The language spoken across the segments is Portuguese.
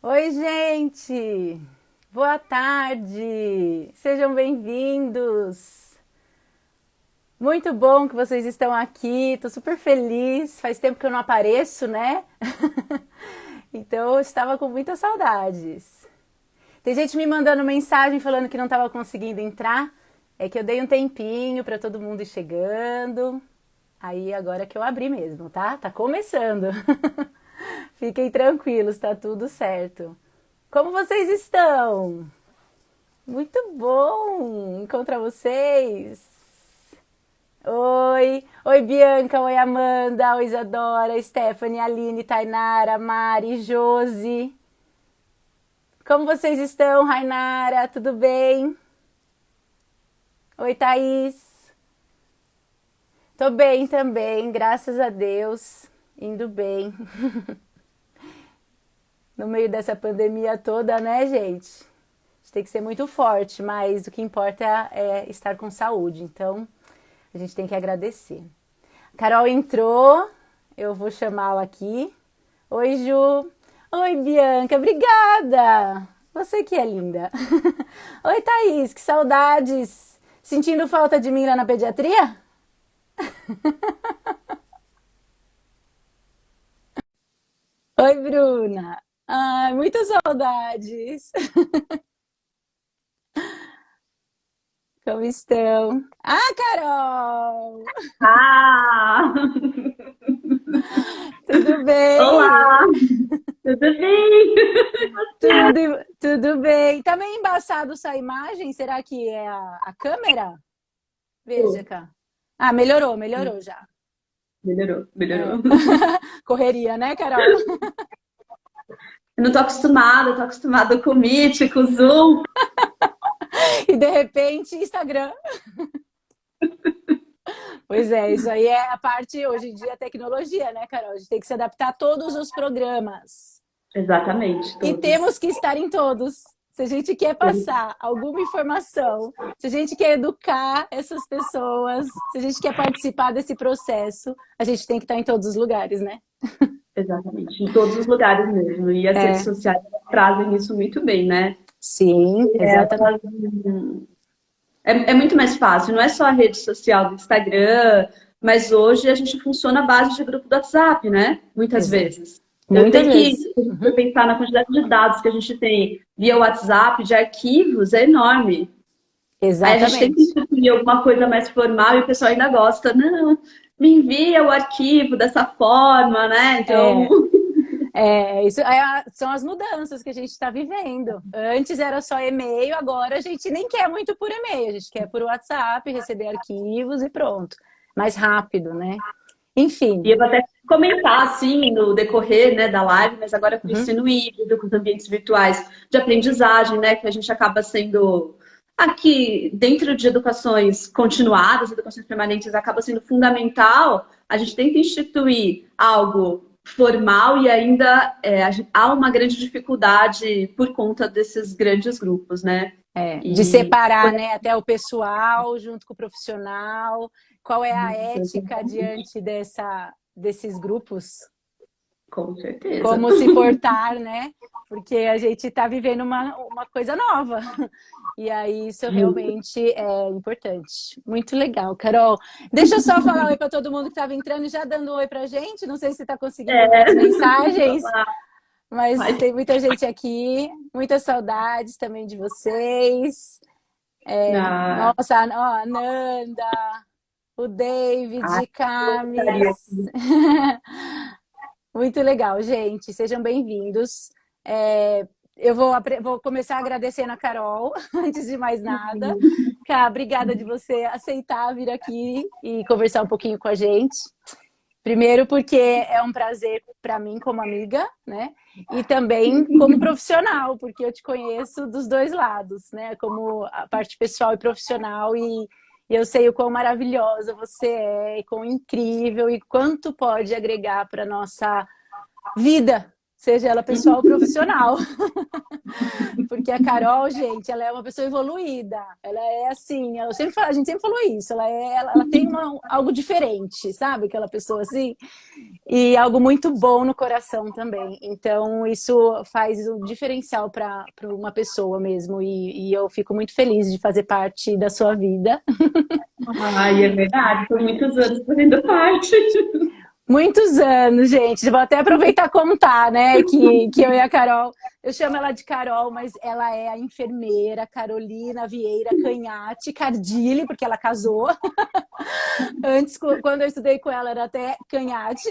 Oi, gente! Boa tarde! Sejam bem-vindos! Muito bom que vocês estão aqui, tô super feliz. Faz tempo que eu não apareço, né? Então eu estava com muitas saudades. Tem gente me mandando mensagem falando que não estava conseguindo entrar. É que eu dei um tempinho para todo mundo ir chegando. Aí agora que eu abri mesmo, tá? Tá começando. Fiquem tranquilos, tá tudo certo. Como vocês estão? Muito bom encontrar vocês. Oi Bianca, oi Amanda, oi Isadora, Stephanie, Aline, Tainara, Mari, Josi. Como vocês estão, Rainara? Tudo bem? Oi Thaís. Tô bem também, graças a Deus. Indo bem. No meio dessa pandemia toda, né, gente? A gente tem que ser muito forte, mas o que importa é estar com saúde. Então, a gente tem que agradecer. Carol entrou, eu vou chamá-la aqui. Oi, Ju. Oi, Bianca, obrigada. Você que é linda. Oi, Thaís, que saudades. Sentindo falta de mim lá na pediatria? Oi, Bruna. Ai, muitas saudades. Como estão? Ah, Carol! Ah! Tudo bem? Olá, tudo bem? Tudo bem. Tá meio embaçado essa imagem? Será que é a câmera? Veja cá. Ah, melhorou já. Melhorou, É. melhorou. Correria, né, Carol? Eu não tô acostumada com o Meet, com o Zoom. E de repente, Instagram. Pois é, isso aí é a parte, hoje em dia, tecnologia, né, Carol? A gente tem que se adaptar a todos os programas. Exatamente, E todos. temos que estar em todos. Se a gente quer passar alguma informação, se a gente quer educar essas pessoas, se a gente quer participar desse processo, a gente tem que estar em todos os lugares, né? Exatamente, em todos os lugares mesmo. E as redes É, sociais trazem isso muito bem, né? sim, exatamente. É muito mais fácil, não é só a rede social do Instagram, mas hoje a gente funciona à base de grupo do WhatsApp, né? Muitas Exa vezes. Eu Muitas sei que, vezes. se a gente for Uhum. pensar na quantidade de dados que a gente tem via WhatsApp, de arquivos, é enorme. Aí a gente tem que Exatamente. instituir alguma coisa mais formal e o pessoal ainda gosta. Não, me envia o arquivo dessa forma, né? Então, É, isso são as mudanças que a gente está vivendo. Antes era só e-mail, agora a gente nem quer muito por e-mail, a gente quer por WhatsApp, receber arquivos e pronto. Mais rápido, né? Enfim. e eu vou até comentar assim no decorrer, né, da live, mas agora com o Uhum. ensino híbrido, com os ambientes virtuais de aprendizagem, né, que a gente acaba sendo aqui dentro de educações continuadas, educações permanentes, acaba sendo fundamental. A gente tenta instituir algo formal e ainda há uma grande dificuldade por conta desses grandes grupos, né? De E separar, né, até o pessoal junto com o profissional. Qual é a ética diante desses grupos? com certeza. Como se portar, né? Porque a gente está vivendo uma coisa nova. E aí isso realmente é importante. Muito legal, Carol. Deixa eu só falar oi para todo mundo que estava entrando e já dando oi para a gente. Não sei se está conseguindo ver É, as mensagens, olá. mas tem muita gente aqui. Muitas saudades também de vocês. Na, Nossa, ó, a Nanda, o a David, gostaria. Camis. Muito legal, gente. Sejam bem-vindos. Eu vou começar agradecendo a Carol, antes de mais nada. Cá, obrigada de você aceitar vir aqui e conversar um pouquinho com a gente. Primeiro, porque é um prazer para mim como amiga, né? E também como profissional, porque eu te conheço dos dois lados, né? Como a parte pessoal e profissional, e eu sei o quão maravilhosa você é, e quão incrível, e quanto pode agregar para nossa vida, seja ela pessoal ou profissional. Porque a Carol, gente, ela é uma pessoa evoluída. Ela é assim, a gente sempre falou isso. Ela tem algo diferente, sabe? Aquela pessoa assim. E algo muito bom no coração também. Então, isso faz o diferencial para uma pessoa mesmo. E eu fico muito feliz de fazer parte da sua vida. Ai, é verdade, por muitos anos fazendo parte. Muitos anos, gente. Vou até aproveitar e contar, né? Que eu e a Carol, eu chamo ela de Carol, mas ela é a enfermeira Carolina Vieira Canhati Cardilli, porque ela casou. Antes, quando eu estudei com ela, era até Canhati.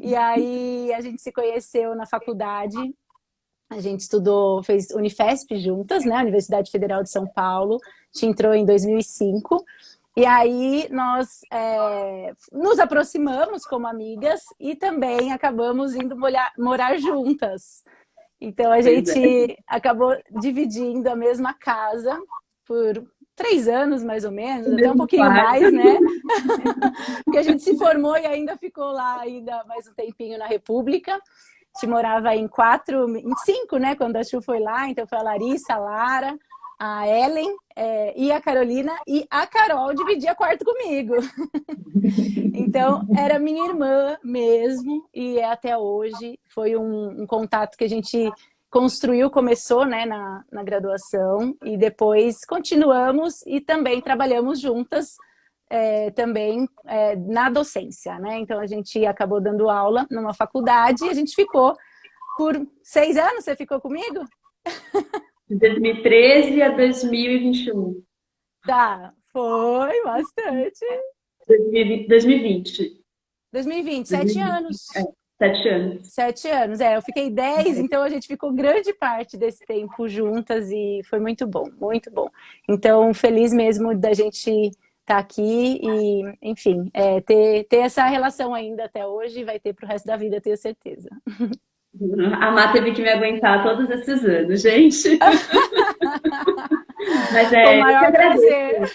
E aí a gente se conheceu na faculdade. A gente estudou, fez Unifesp juntas, né? Universidade Federal de São Paulo. A gente entrou em 2005. E aí nós nos aproximamos como amigas e também acabamos indo morar juntas. Então a gente acabou dividindo a mesma casa por 3 anos, mais ou menos, até um pouquinho mais, né? Porque a gente se formou e ainda ficou lá ainda mais um tempinho na República. A gente morava em 5, né? Quando a Chu foi lá, então foi a Larissa, a Lara, a Ellen e a Carolina, e a Carol dividia quarto comigo. Então, era minha irmã mesmo, e até hoje foi um contato que a gente construiu, começou, né, na graduação, e depois continuamos e também trabalhamos juntas também na docência, né? Então, a gente acabou dando aula numa faculdade e a gente ficou por 6 anos. Você ficou comigo? De 2013 a 2021. Tá, foi bastante. 2020. 2020, 7 anos. 7 anos. 7 anos, eu fiquei 10, então a gente ficou grande parte desse tempo juntas e foi muito bom, muito bom. Então, feliz mesmo da gente estar aqui e, enfim, ter essa relação ainda até hoje, vai ter pro resto da vida, tenho certeza. A Má teve que me aguentar todos esses anos, gente. Mas Com o maior prazer.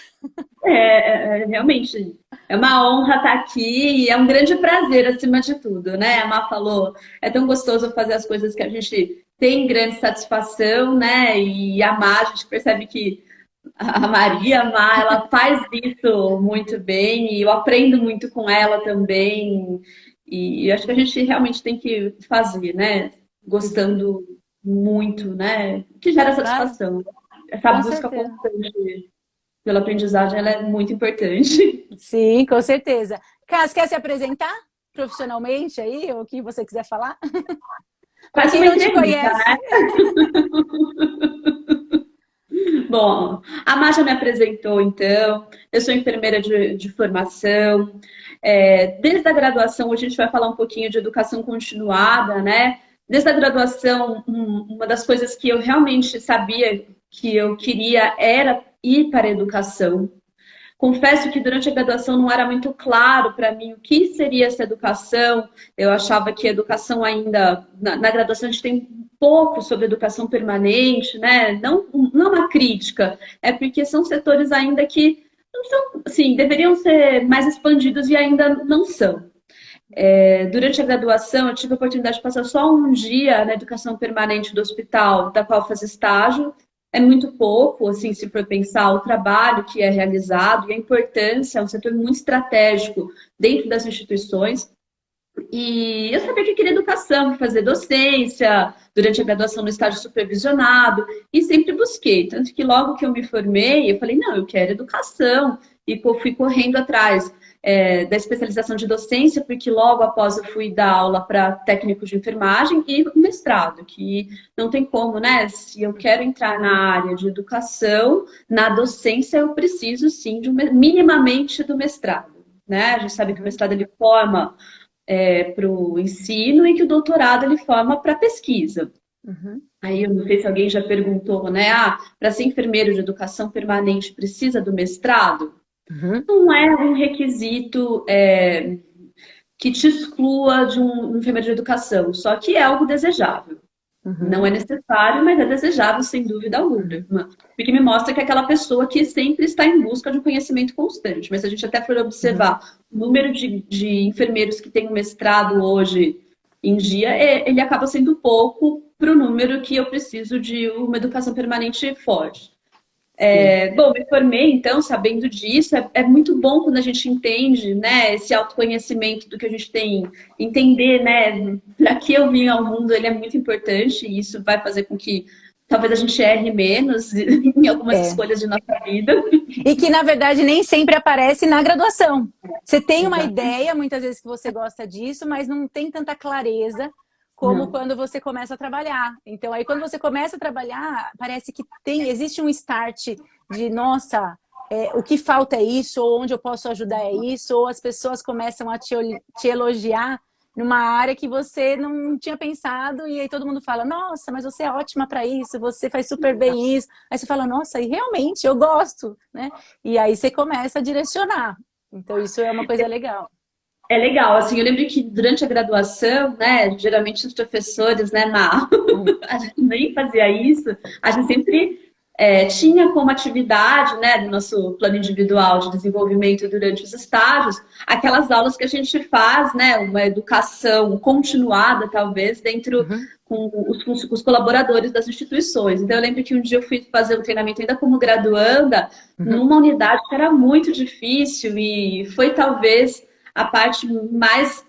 Realmente, é uma honra estar aqui e é um grande prazer acima de tudo, né? A Má falou, é tão gostoso fazer as coisas que a gente tem grande satisfação, né? E a Má, a gente percebe que a Maria, a Má, ela faz isso muito bem e eu aprendo muito com ela também. E acho que a gente realmente tem que fazer, né? Gostando muito, né? Que gera satisfação. Essa Com busca certeza. constante pela aprendizagem, ela é muito importante. Sim, com certeza. Cas, quer se apresentar profissionalmente aí, ou o que você quiser falar? Para quem não te conhece. Né? Bom, a Má já me apresentou, então. Eu sou enfermeira de formação. Desde a graduação, hoje a gente vai falar um pouquinho de educação continuada, né? Desde a graduação, uma das coisas que eu realmente sabia que eu queria era ir para a educação. Confesso que durante a graduação não era muito claro para mim o que seria essa educação. Eu achava que a educação ainda... Na graduação a gente tem pouco sobre educação permanente, né? Não uma crítica, é porque são setores ainda que não são, assim, deveriam ser mais expandidos e ainda não são. Durante a graduação, eu tive a oportunidade de passar só um dia na educação permanente do hospital, da qual eu fazia estágio. É muito pouco, assim, se for pensar o trabalho que é realizado e a importância, é um setor muito estratégico dentro das instituições. E eu sabia que eu queria educação, fazer docência, durante a graduação no estágio supervisionado, e sempre busquei. Tanto que logo que eu me formei, eu falei, não, eu quero educação. E fui correndo atrás da especialização de docência, porque logo após eu fui dar aula para técnico de enfermagem e mestrado, que não tem como, né? Se eu quero entrar na área de educação, na docência, eu preciso sim minimamente do mestrado, né? A gente sabe que o mestrado ele forma para o ensino e que o doutorado ele forma para pesquisa. Uhum. Aí eu não sei se alguém já perguntou, né? Para ser enfermeiro de educação permanente precisa do mestrado? Uhum. Não é um requisito que te exclua de um enfermeiro de educação, só que é algo desejável. Uhum. Não é necessário, mas é desejável sem dúvida alguma. Porque me mostra que é aquela pessoa que sempre está em busca de um conhecimento constante. Mas se a gente até for observar o número de enfermeiros que têm um mestrado hoje em dia, ele acaba sendo pouco para o número que eu preciso de uma educação permanente forte. Bom, me formei, então, sabendo disso. É muito bom quando a gente entende, né, esse autoconhecimento do que a gente tem, entender, né, para que eu vim ao mundo, ele é muito importante, e isso vai fazer com que talvez a gente erre menos em algumas escolhas de nossa vida. E que, na verdade, nem sempre aparece na graduação. Você tem uma Exato. ideia, muitas vezes, que você gosta disso, mas não tem tanta clareza como quando você começa a trabalhar. Então, aí quando você começa a trabalhar, parece que existe um start de, nossa, o que falta é isso, ou onde eu posso ajudar é isso, ou as pessoas começam a te elogiar numa área que você não tinha pensado, e aí todo mundo fala, nossa, mas você é ótima para isso, você faz super bem isso. Aí você fala, nossa, e realmente eu gosto, né? E aí você começa a direcionar. Então, isso é uma coisa legal. É legal, assim, eu lembro que durante a graduação, né, geralmente os professores, né, a gente nem fazia isso, a gente sempre tinha como atividade, né, do nosso plano individual de desenvolvimento durante os estágios, aquelas aulas que a gente faz, né, uma educação continuada, talvez, dentro com os colaboradores das instituições. Então, eu lembro que um dia eu fui fazer um treinamento ainda como graduanda, numa unidade que era muito difícil e foi talvez a parte mais,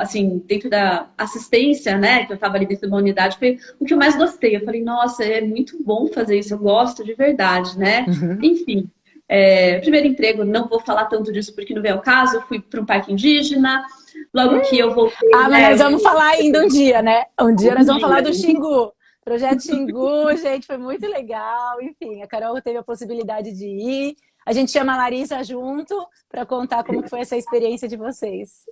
assim, dentro da assistência, né, que eu estava ali dentro de uma unidade, foi o que eu mais gostei. Eu falei, nossa, é muito bom fazer isso, eu gosto de verdade, né? Enfim, primeiro emprego, não vou falar tanto disso porque não vem ao caso, eu fui para um parque indígena, logo que eu voltei, mas né, nós vamos falar ainda um dia, né? Um dia nós vamos falar do Xingu. Projeto Xingu, gente, foi muito legal. Enfim, a Carol teve a possibilidade de ir. A gente chama a Larissa junto para contar como foi essa experiência de vocês.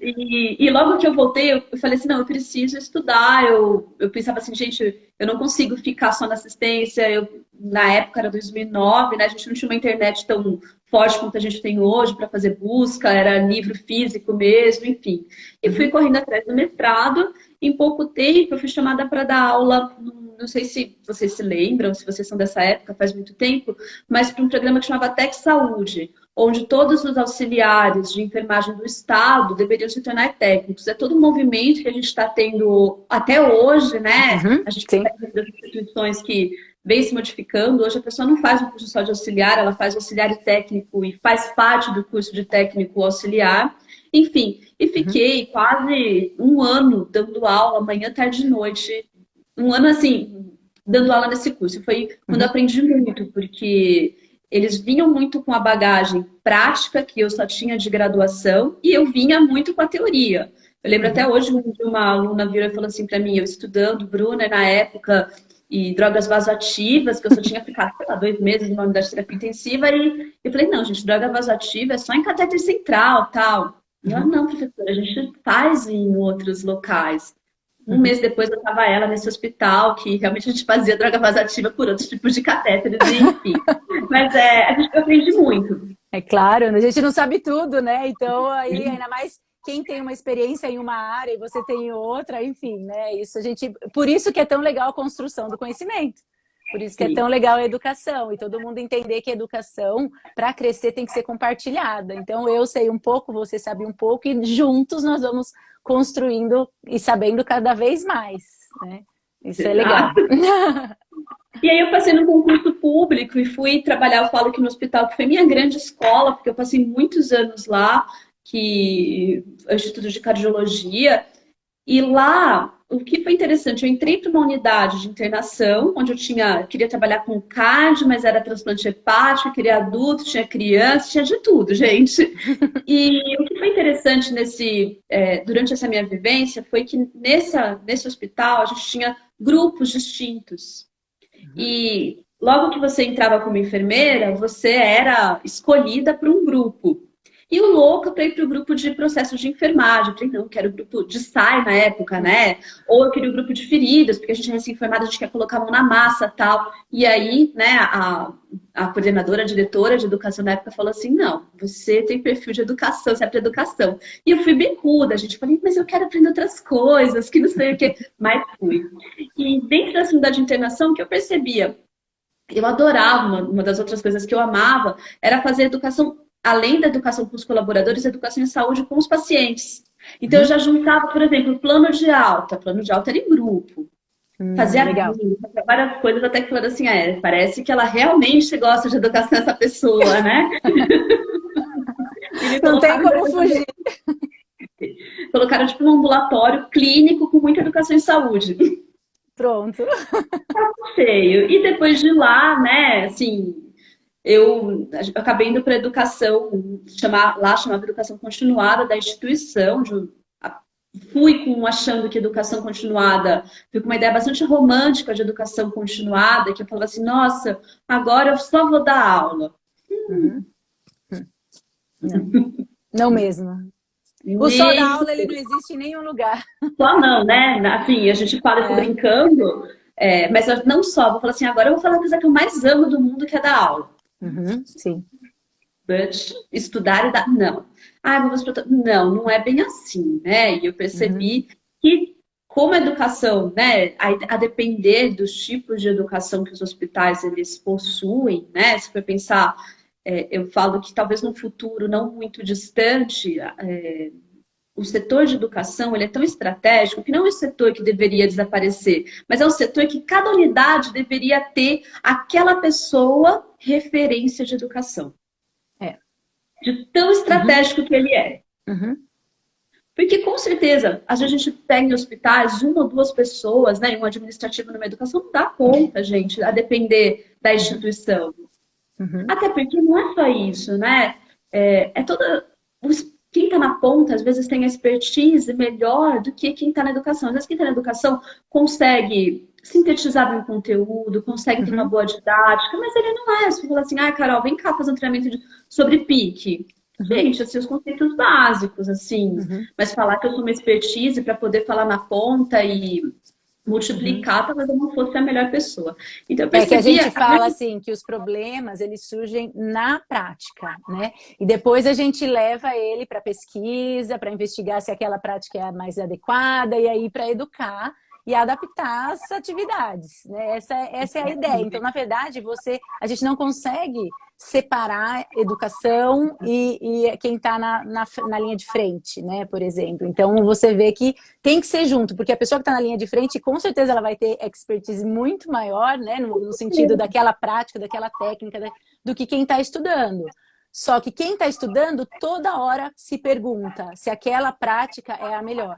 E logo que eu voltei, eu falei assim, não, eu preciso estudar. Eu pensava assim, gente, eu não consigo ficar só na assistência. Na época era 2009, né? A gente não tinha uma internet tão forte quanto a gente tem hoje para fazer busca, era livro físico mesmo, enfim. E fui correndo atrás do mestrado. Em pouco tempo, eu fui chamada para dar aula, não sei se vocês se lembram, se vocês são dessa época, faz muito tempo, mas para um programa que chamava Tec Saúde, onde todos os auxiliares de enfermagem do Estado deveriam se tornar técnicos. É todo um movimento que a gente está tendo até hoje, né? A gente tem das instituições que vem se modificando. Hoje a pessoa não faz um curso só de auxiliar, ela faz auxiliar e técnico e faz parte do curso de técnico auxiliar. Enfim, e fiquei quase um ano dando aula, manhã, tarde e noite. Um ano, assim, dando aula nesse curso. Foi quando eu aprendi muito, porque eles vinham muito com a bagagem prática, que eu só tinha de graduação, e eu vinha muito com a teoria. Eu lembro até hoje de uma aluna virou e falou assim para mim, eu estudando, Bruna, na época, e drogas vasoativas, que eu só tinha ficado, sei lá, 2 meses numa unidade de terapia intensiva, e eu falei, não, gente, droga vasoativa é só em catéter central, tal. E ela, não, professora, a gente faz em outros locais. Um mês depois eu estava ela nesse hospital, que realmente a gente fazia droga vasoativa por outros tipos de catéteres, enfim. Mas a gente aprende muito. É claro, a gente não sabe tudo, né? Então, aí, ainda mais quem tem uma experiência em uma área e você tem em outra, enfim, né? Por isso que é tão legal a construção do conhecimento. Por isso que é tão legal a educação. E todo mundo entender que a educação, para crescer, tem que ser compartilhada. Então, eu sei um pouco, você sabe um pouco, e juntos nós vamos construindo e sabendo cada vez mais, né? Isso é legal. E aí eu passei no concurso público e fui trabalhar, eu falo que no hospital, que foi minha grande escola, porque eu passei muitos anos lá, que é o Instituto de Cardiologia, e lá, o que foi interessante, eu entrei para uma unidade de internação, onde queria trabalhar com cardio, mas era transplante hepático, queria adulto, tinha criança, tinha de tudo, gente. E o que foi interessante durante essa minha vivência foi que nesse hospital a gente tinha grupos distintos. E logo que você entrava como enfermeira, você era escolhida para um grupo. E o louco para ir para o grupo de processos de enfermagem. Eu falei, não, quero o grupo de SAI na época, né? Ou eu queria o grupo de feridas, porque a gente é recém-formada, a gente quer colocar a mão na massa e tal. E aí, né, a coordenadora, a diretora de educação na época falou assim, não, você tem perfil de educação, você é para educação. E eu fui bicuda, a gente falei, mas eu quero aprender outras coisas, que não sei o quê. Mas fui. E dentro dessa unidade de internação, que eu percebia, eu adorava, uma das outras coisas que eu amava, era fazer educação, além da educação com os colaboradores, educação em saúde com os pacientes. Então, eu já juntava, por exemplo, plano de alta. Plano de alta era em grupo. Fazia Legal. fazia várias coisas, até que falando assim, parece que ela realmente gosta de educação, essa pessoa, né? E me Não tem colocaram, como fugir. colocaram tipo num ambulatório clínico com muita educação em saúde. Pronto. Cheio. E depois de lá, né, assim, eu acabei indo para educação, lá chamava educação continuada da instituição, fui achando que educação continuada, fui com uma ideia bastante romântica de educação continuada, que eu falava assim, nossa, agora eu só vou dar aula. Uhum. Não. Não mesmo. O só da Nem aula, ele não existe em nenhum lugar. só não, né? Assim, a gente fala isso brincando, mas eu não só, vou falar assim, agora eu vou falar a coisa que eu mais amo do mundo, que é dar aula. Uhum, sim. But estudar e dar. Não. Ah, vamos para. Não, não é bem assim, né? E eu Uhum, percebi que, como a educação, né, a depender dos tipos de educação que os hospitais eles possuem, né? Se for pensar, eu falo que talvez num futuro não muito distante, o setor de educação ele é tão estratégico que não é um setor que deveria desaparecer, mas é um setor que cada unidade deveria ter aquela pessoa referência de educação é. de tão Uhum, estratégico que ele é. uhum, Porque, com certeza, às vezes a gente pega em hospitais uma ou duas pessoas, né, um administrativo numa educação, não dá conta, gente, a depender da instituição. uhum. Até porque não é só isso, né? É toda. Quem está na ponta, às vezes, tem a expertise melhor do que quem está na educação. Às vezes, quem está na educação consegue sintetizar bem o conteúdo, consegue ter uma Uhum, boa didática, mas ele não é. Você fala assim, ah, Carol, vem cá fazer um treinamento sobre PIC. uhum, Gente, assim, os conceitos básicos, assim. uhum, Mas falar que eu sou uma expertise para poder falar na ponta e uhum. multiplicar, talvez eu não fosse a melhor pessoa. Então, eu É que a percebia. gente fala assim que os problemas eles surgem na prática, né? E depois a gente leva ele para pesquisa, para investigar se aquela prática é a mais adequada e aí para educar e adaptar as atividades, né? Essa é a ideia. Então, na verdade, a gente não consegue separar educação e quem está na linha de frente, né? Por exemplo. Então, você vê que tem que ser junto, porque a pessoa que está na linha de frente, com certeza ela vai ter expertise muito maior, né, no sentido daquela prática, daquela técnica, do que quem está estudando. Só que quem está estudando toda hora se pergunta se aquela prática é a melhor.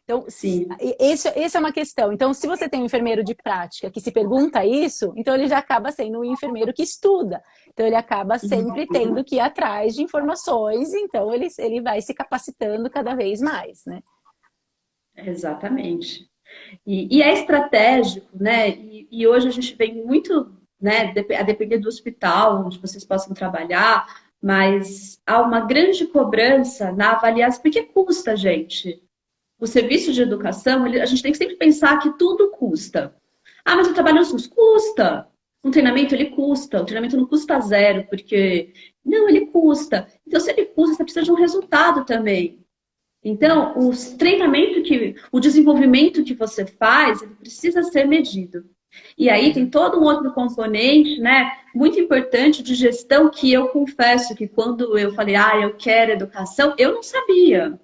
Então, Sim. essa é uma questão. Então, se você tem um enfermeiro de prática que se pergunta isso, então ele já acaba sendo um enfermeiro que estuda. Então, ele acaba sempre tendo que ir atrás de informações, então ele vai se capacitando cada vez mais, né? Exatamente. E é estratégico, né? E hoje a gente vem muito, né, a depender do hospital onde vocês possam trabalhar, mas há uma grande cobrança na avaliação, porque custa, gente. O serviço de educação, a gente tem que sempre pensar que tudo custa. Ah, mas eu trabalho no SUS, custa. Um treinamento, ele custa. O treinamento não custa zero, porque... Não, ele custa. Então, se ele custa, você precisa de um resultado também. Então, o desenvolvimento que você faz, ele precisa ser medido. E aí tem todo um outro componente, né, muito importante de gestão que eu confesso que quando eu falei, eu quero educação, eu não sabia.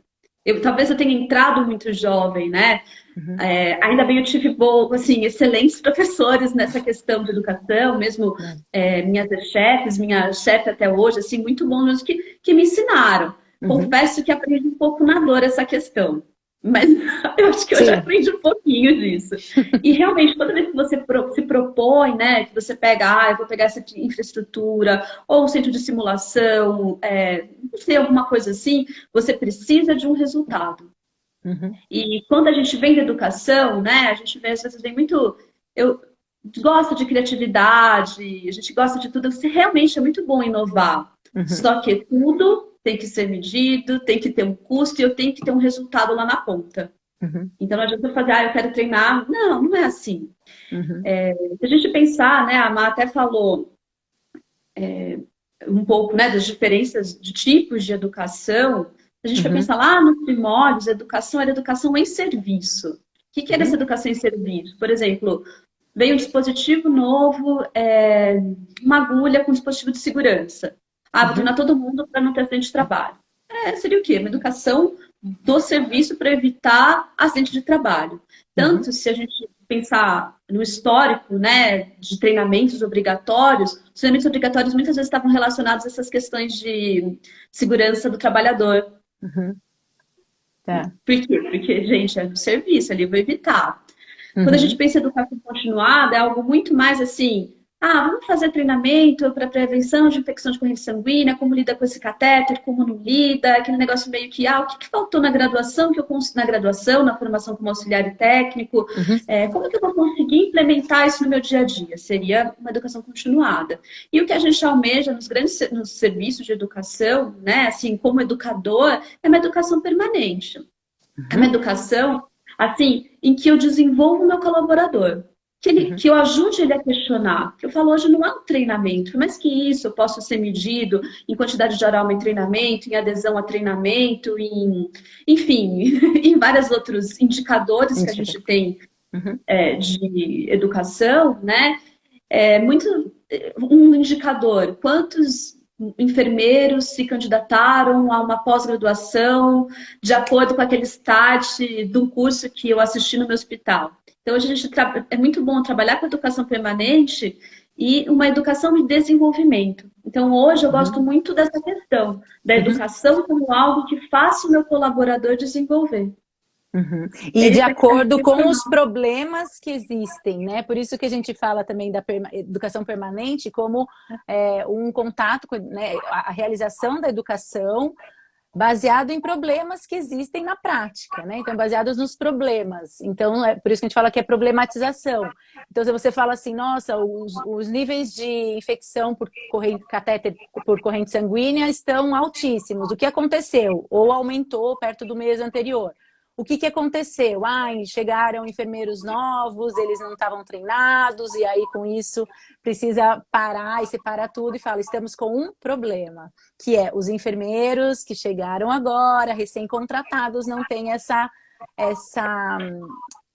Talvez eu tenha entrado muito jovem, né? Uhum. Ainda bem eu tive assim, excelentes professores nessa questão de educação, mesmo minhas chefes, minha chefe até hoje, assim, muito bons que me ensinaram. Uhum. Confesso que aprendi um pouco na dor essa questão, mas eu acho que eu já Sim. aprendi um pouquinho disso. E realmente, toda vez que você se propõe, né, que você pega, eu vou pegar essa infraestrutura, ou um centro de simulação, não sei, alguma coisa assim, você precisa de um resultado. Uhum. E quando a gente vem da educação, né, a gente vê, às vezes vem muito. Eu gosto de criatividade, a gente gosta de tudo, você realmente é muito bom inovar. Uhum. Só que tudo tem que ser medido, tem que ter um custo e eu tenho que ter um resultado lá na ponta. Uhum. Então não adianta eu fazer, eu quero treinar. Não, não é assim. Uhum. Se a gente pensar, né, a Má até falou um pouco, né, das diferenças de tipos de educação. A gente vai Uhum. pensar lá nos primórdios, a educação era educação em serviço. O que era essa Uhum. educação em serviço? Por exemplo, veio um dispositivo novo, uma agulha com dispositivo de segurança. Vou Uhum. treinar todo mundo para não ter acidente de trabalho. Seria o quê? Uma educação do serviço para evitar acidente de trabalho. Tanto se a gente pensar no histórico, né, de treinamentos obrigatórios, os treinamentos obrigatórios muitas vezes estavam relacionados a essas questões de segurança do trabalhador. Tá. Por quê? Porque, gente, é no serviço, ali eu vou evitar. Quando a gente pensa em educação continuada, é algo muito mais assim, vamos fazer treinamento para prevenção de infecção de corrente sanguínea, como lida com esse catéter, como não lida, aquele negócio meio que, o que faltou na graduação, na formação como auxiliar e técnico, como que eu vou conseguir implementar isso no meu dia a dia? Seria uma educação continuada. E o que a gente almeja nos serviços de educação, né, assim, como educador, é uma educação permanente. É uma educação assim, em que eu desenvolvo o meu colaborador, que eu ajude ele a questionar. Que eu falo, hoje não é um treinamento, mas que isso eu posso ser medido em quantidade de hora aula em treinamento, em adesão a treinamento, enfim, em vários outros indicadores que a gente tem de educação, né? Um indicador, quantos enfermeiros se candidataram a uma pós-graduação de acordo com aquele start do curso que eu assisti no meu hospital. Então, hoje é muito bom trabalhar com educação permanente e uma educação de desenvolvimento. Então, hoje eu gosto muito dessa questão da educação como algo que faça o meu colaborador desenvolver. E de acordo com os problemas que existem, né? Por isso que a gente fala também da educação permanente como um contato, né? A realização da educação baseado em problemas que existem na prática, né? Então, baseados nos problemas. Então, por isso que a gente fala que é problematização. Então, se você fala assim, nossa, os níveis de infecção por catéter por corrente sanguínea estão altíssimos. O que aconteceu? Ou aumentou perto do mês anterior? O que aconteceu? Chegaram enfermeiros novos, eles não estavam treinados, e aí com isso precisa parar e separar tudo e fala, estamos com um problema, que é os enfermeiros que chegaram agora, recém-contratados, não têm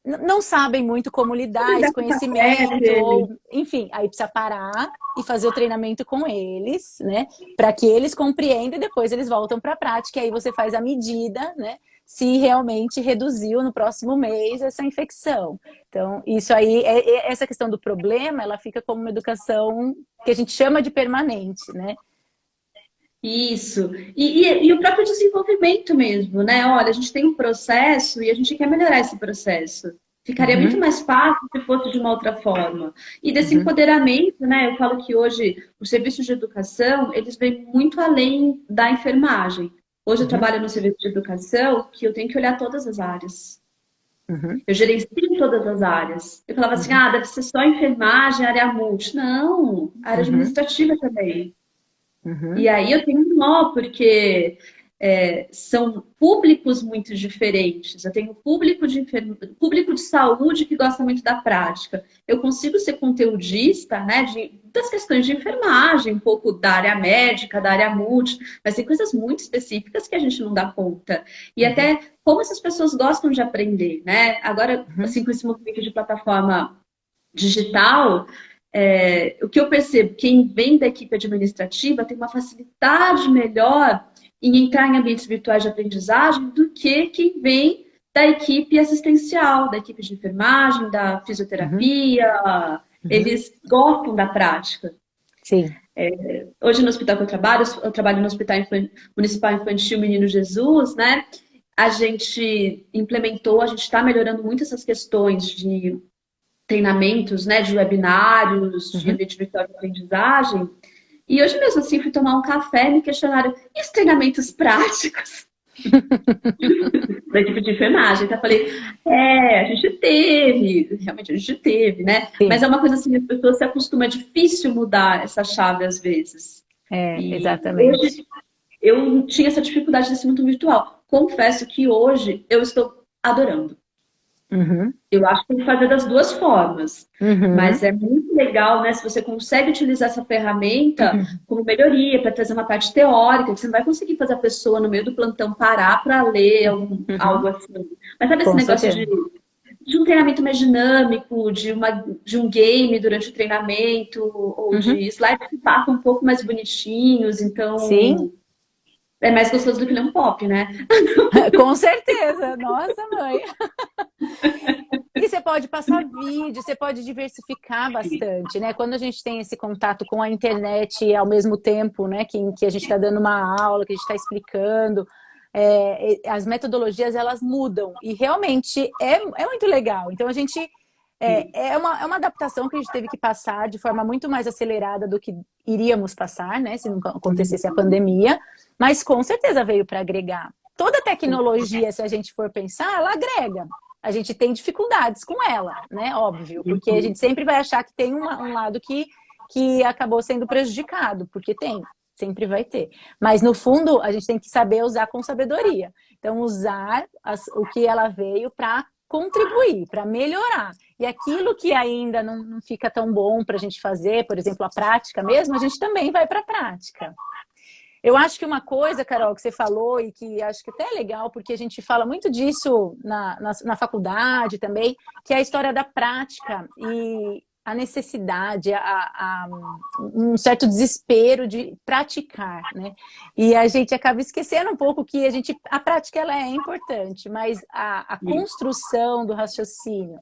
não sabem muito como lidar, esse conhecimento, ou, enfim, aí precisa parar e fazer o treinamento com eles, né? Para que eles compreendam e depois eles voltam para a prática, e aí você faz a medida, né? Se realmente reduziu no próximo mês essa infecção. Então, isso aí, essa questão do problema, ela fica como uma educação que a gente chama de permanente, né? Isso. E o próprio desenvolvimento mesmo, né? Olha, a gente tem um processo e a gente quer melhorar esse processo. Ficaria muito mais fácil se fosse de uma outra forma. E desse empoderamento, né? Eu falo que hoje os serviços de educação, eles vêm muito além da enfermagem. Hoje eu trabalho no serviço de educação que eu tenho que olhar todas as áreas. Eu gerencio todas as áreas. Eu falava assim, deve ser só enfermagem, área multi. Não, área administrativa também. E aí eu tenho um nó, porque são públicos muito diferentes. Eu tenho público de saúde que gosta muito da prática. Eu consigo ser conteudista, né, das questões de enfermagem, um pouco da área médica, da área multi, mas tem coisas muito específicas que a gente não dá conta. E até como essas pessoas gostam de aprender, né? Agora, assim, com esse movimento de plataforma digital, o que eu percebo, quem vem da equipe administrativa tem uma facilidade melhor em entrar em ambientes virtuais de aprendizagem do que quem vem da equipe assistencial, da equipe de enfermagem, da fisioterapia. Eles gostam da prática. Sim. Hoje no hospital que eu trabalho no Hospital Municipal Infantil Menino Jesus, né? A gente implementou, a gente está melhorando muito essas questões de treinamentos, né, de webinários, de ambiente virtual de aprendizagem. E hoje mesmo assim fui tomar um café e me questionaram, e os treinamentos práticos? Da equipe de enfermagem. Então eu falei, realmente a gente teve, né? Sim. Mas é uma coisa assim, as pessoas se acostumam, é difícil mudar essa chave às vezes. Exatamente. Hoje eu tinha essa dificuldade desse mundo virtual. Confesso que hoje eu estou adorando. Eu acho que tem que fazer das duas formas. Mas é muito legal, né? Se você consegue utilizar essa ferramenta como melhoria, para trazer uma parte teórica, que você não vai conseguir fazer a pessoa no meio do plantão parar para ler algo assim. Mas sabe esse negócio de um treinamento mais dinâmico, de um game durante o treinamento, ou de slides que passam um pouco mais bonitinhos, então... Sim. É mais gostoso do que ler um pop, né? Com certeza, nossa mãe. E você pode passar vídeo, você pode diversificar bastante, né? Quando a gente tem esse contato com a internet ao mesmo tempo, né, que a gente está dando uma aula, que a gente está explicando, as metodologias elas mudam e realmente é muito legal. Então a gente é uma adaptação que a gente teve que passar de forma muito mais acelerada do que iríamos passar, né? Se não acontecesse a pandemia, mas com certeza veio para agregar. Toda tecnologia, se a gente for pensar, ela agrega. A gente tem dificuldades com ela, né? Óbvio, porque a gente sempre vai achar que tem um lado que acabou sendo prejudicado, porque tem, sempre vai ter. Mas no fundo, a gente tem que saber usar com sabedoria. Então, usar o que ela veio para contribuir, para melhorar. E aquilo que ainda não fica tão bom para a gente fazer, por exemplo, a prática mesmo, a gente também vai para a prática. Eu acho que uma coisa, Carol, que você falou e que acho que até é legal, porque a gente fala muito disso na faculdade também, que é a história da prática e a necessidade, um certo desespero de praticar, né? E a gente acaba esquecendo um pouco que a prática ela é importante, mas a construção do raciocínio,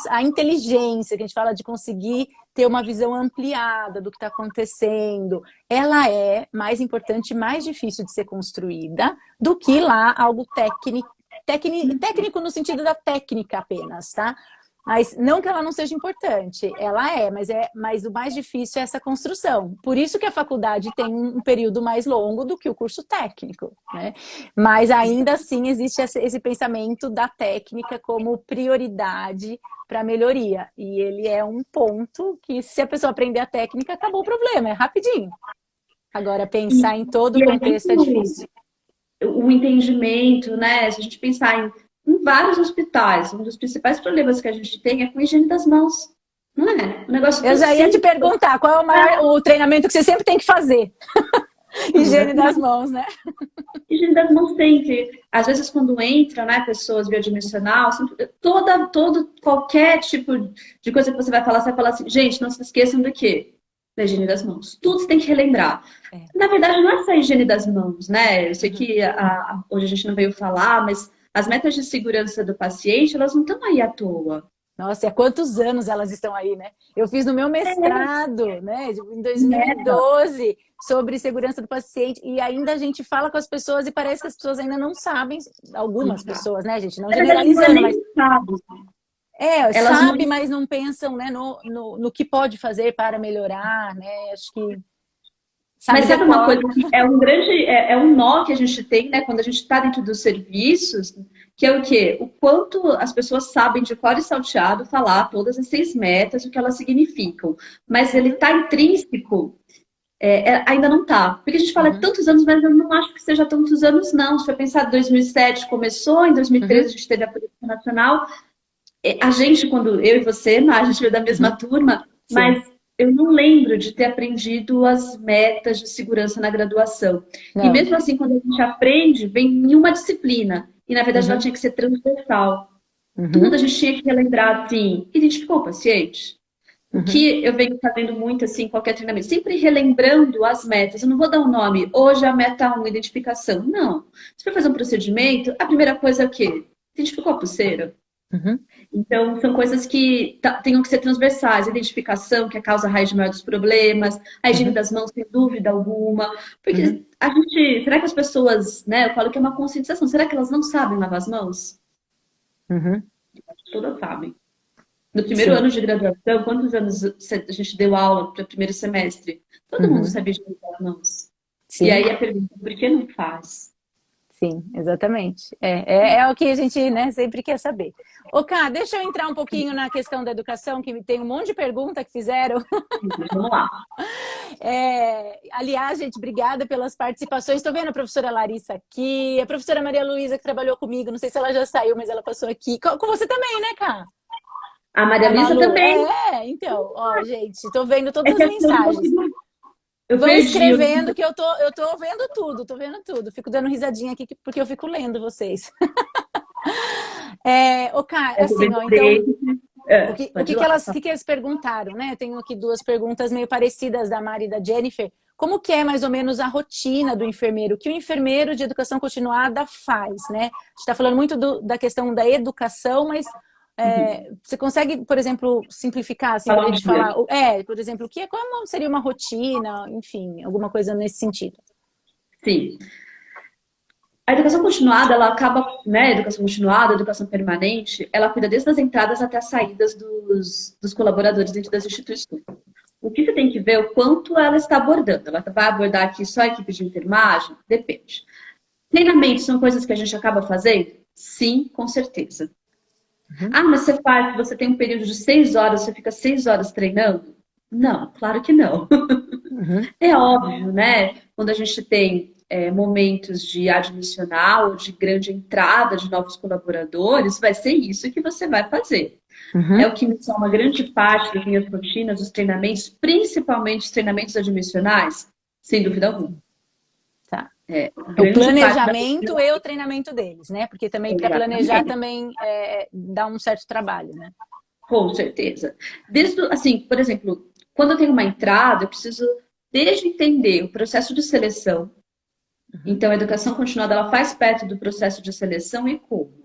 a inteligência, que a gente fala de conseguir ter uma visão ampliada do que está acontecendo, ela é mais importante, mais difícil de ser construída do que lá algo técnico no sentido da técnica apenas, tá? Mas não que ela não seja importante, ela mas o mais difícil é essa construção. Por isso que a faculdade tem um período mais longo do que o curso técnico, né? Mas ainda assim existe esse pensamento da técnica como prioridade para melhoria. E ele é um ponto que, se a pessoa aprender a técnica, acabou o problema, é rapidinho. Agora, pensar em todo o contexto é difícil. O entendimento, né? Se a gente pensar em vários hospitais, um dos principais problemas que a gente tem é com a higiene das mãos. Não é? O negócio Eu já ia te perguntar qual é o treinamento que você sempre tem que fazer. Higiene das mãos, né? Higiene das mãos sempre. Às vezes, quando entram, né, pessoas biodimensional, qualquer tipo de coisa que você vai falar, você vai falar assim, gente, não se esqueçam do quê? Da higiene das mãos. Tudo você tem que relembrar. Na verdade, não é só a higiene das mãos, né? Eu sei que hoje a gente não veio falar, mas as metas de segurança do paciente, elas não estão aí à toa. Nossa, e há quantos anos elas estão aí, né? Eu fiz no meu mestrado, né, em 2012, sobre segurança do paciente, e ainda a gente fala com as pessoas e parece que as pessoas ainda não sabem, algumas pessoas, né, gente? Não generalizando, mas... Elas sabe, mas não pensam, né, no que pode fazer para melhorar, né? Acho que... Mas sabe uma coisa que é um grande, um nó que a gente tem, né, quando a gente está dentro dos serviços, que é o quê? O quanto as pessoas sabem de cor e salteado falar todas as 6 metas, o que elas significam. Mas ele está intrínseco, ainda não está. Porque a gente fala tantos anos, mas eu não acho que seja tantos anos, não. Se for pensar, 2007 começou, em 2013 a gente teve a Política Nacional. A gente, quando eu e você, a gente veio da mesma turma, mas eu não lembro de ter aprendido as metas de segurança na graduação. Não. E mesmo assim, quando a gente aprende, vem em uma disciplina. E, na verdade, ela tinha que ser transversal. Tudo a gente tinha que relembrar, assim, identificou o paciente? O que eu venho fazendo muito, assim, em qualquer treinamento, sempre relembrando as metas. Eu não vou dar um nome, hoje a meta 1, identificação. Não. Se for fazer um procedimento, a primeira coisa é o quê? Identificou a pulseira? Então, são coisas que tenham que ser transversais. A identificação, que é a causa raiz maior dos problemas, a higiene das mãos, sem dúvida alguma. Porque a gente... Será que as pessoas, né? Eu falo que é uma conscientização. Será que elas não sabem lavar as mãos? Todas sabem. No primeiro ano de graduação, quantos anos a gente deu aula para o primeiro semestre? Todo mundo sabia higienizar as mãos. Sim. E aí a pergunta, por que não faz? Sim, exatamente. É o que a gente, né, sempre quer saber. Ô, Ká, deixa eu entrar um pouquinho na questão da educação, que tem um monte de pergunta que fizeram. Vamos lá. Aliás, gente, obrigada pelas participações. Estou vendo a professora Larissa aqui, a professora Maria Luísa, que trabalhou comigo, não sei se ela já saiu, mas ela passou aqui. Com você também, né, Ká? A Maria Luísa também. Então, ó, gente, estou vendo todas as mensagens. Vão escrevendo que eu tô vendo tudo. Fico dando risadinha aqui porque eu fico lendo vocês. Ká, assim, ó, então, o que eles perguntaram, né? Eu tenho aqui 2 perguntas meio parecidas da Mari e da Jennifer. como que é mais ou menos a rotina do enfermeiro, o que o enfermeiro de educação continuada faz, né? A gente está falando muito da questão da educação, mas você consegue, por exemplo, simplificar, assim, para a gente falar, por exemplo, como seria uma rotina, enfim, alguma coisa nesse sentido? Sim. A educação continuada, ela acaba, né, a educação continuada, a educação permanente, ela cuida desde as entradas até as saídas dos colaboradores dentro das instituições. O que você tem que ver é o quanto ela está abordando. Ela vai abordar aqui só a equipe de enfermagem? Depende. Treinamentos são coisas que a gente acaba fazendo? Sim, com certeza. Ah, mas você tem um período de 6 horas, você fica 6 horas treinando? Não, claro que não. É óbvio, né? Quando a gente tem momentos de admissional, de grande entrada de novos colaboradores, vai ser isso que você vai fazer. É o que me toma grande parte das minhas rotinas, os treinamentos, principalmente os treinamentos admissionais, sem dúvida alguma. Tá. O planejamento da... e o treinamento deles, né? Porque também para planejar também dá um certo trabalho, né? Com certeza. Assim, por exemplo, quando eu tenho uma entrada, eu preciso desde entender o processo de seleção. Então, a educação continuada, ela faz parte do processo de seleção e como?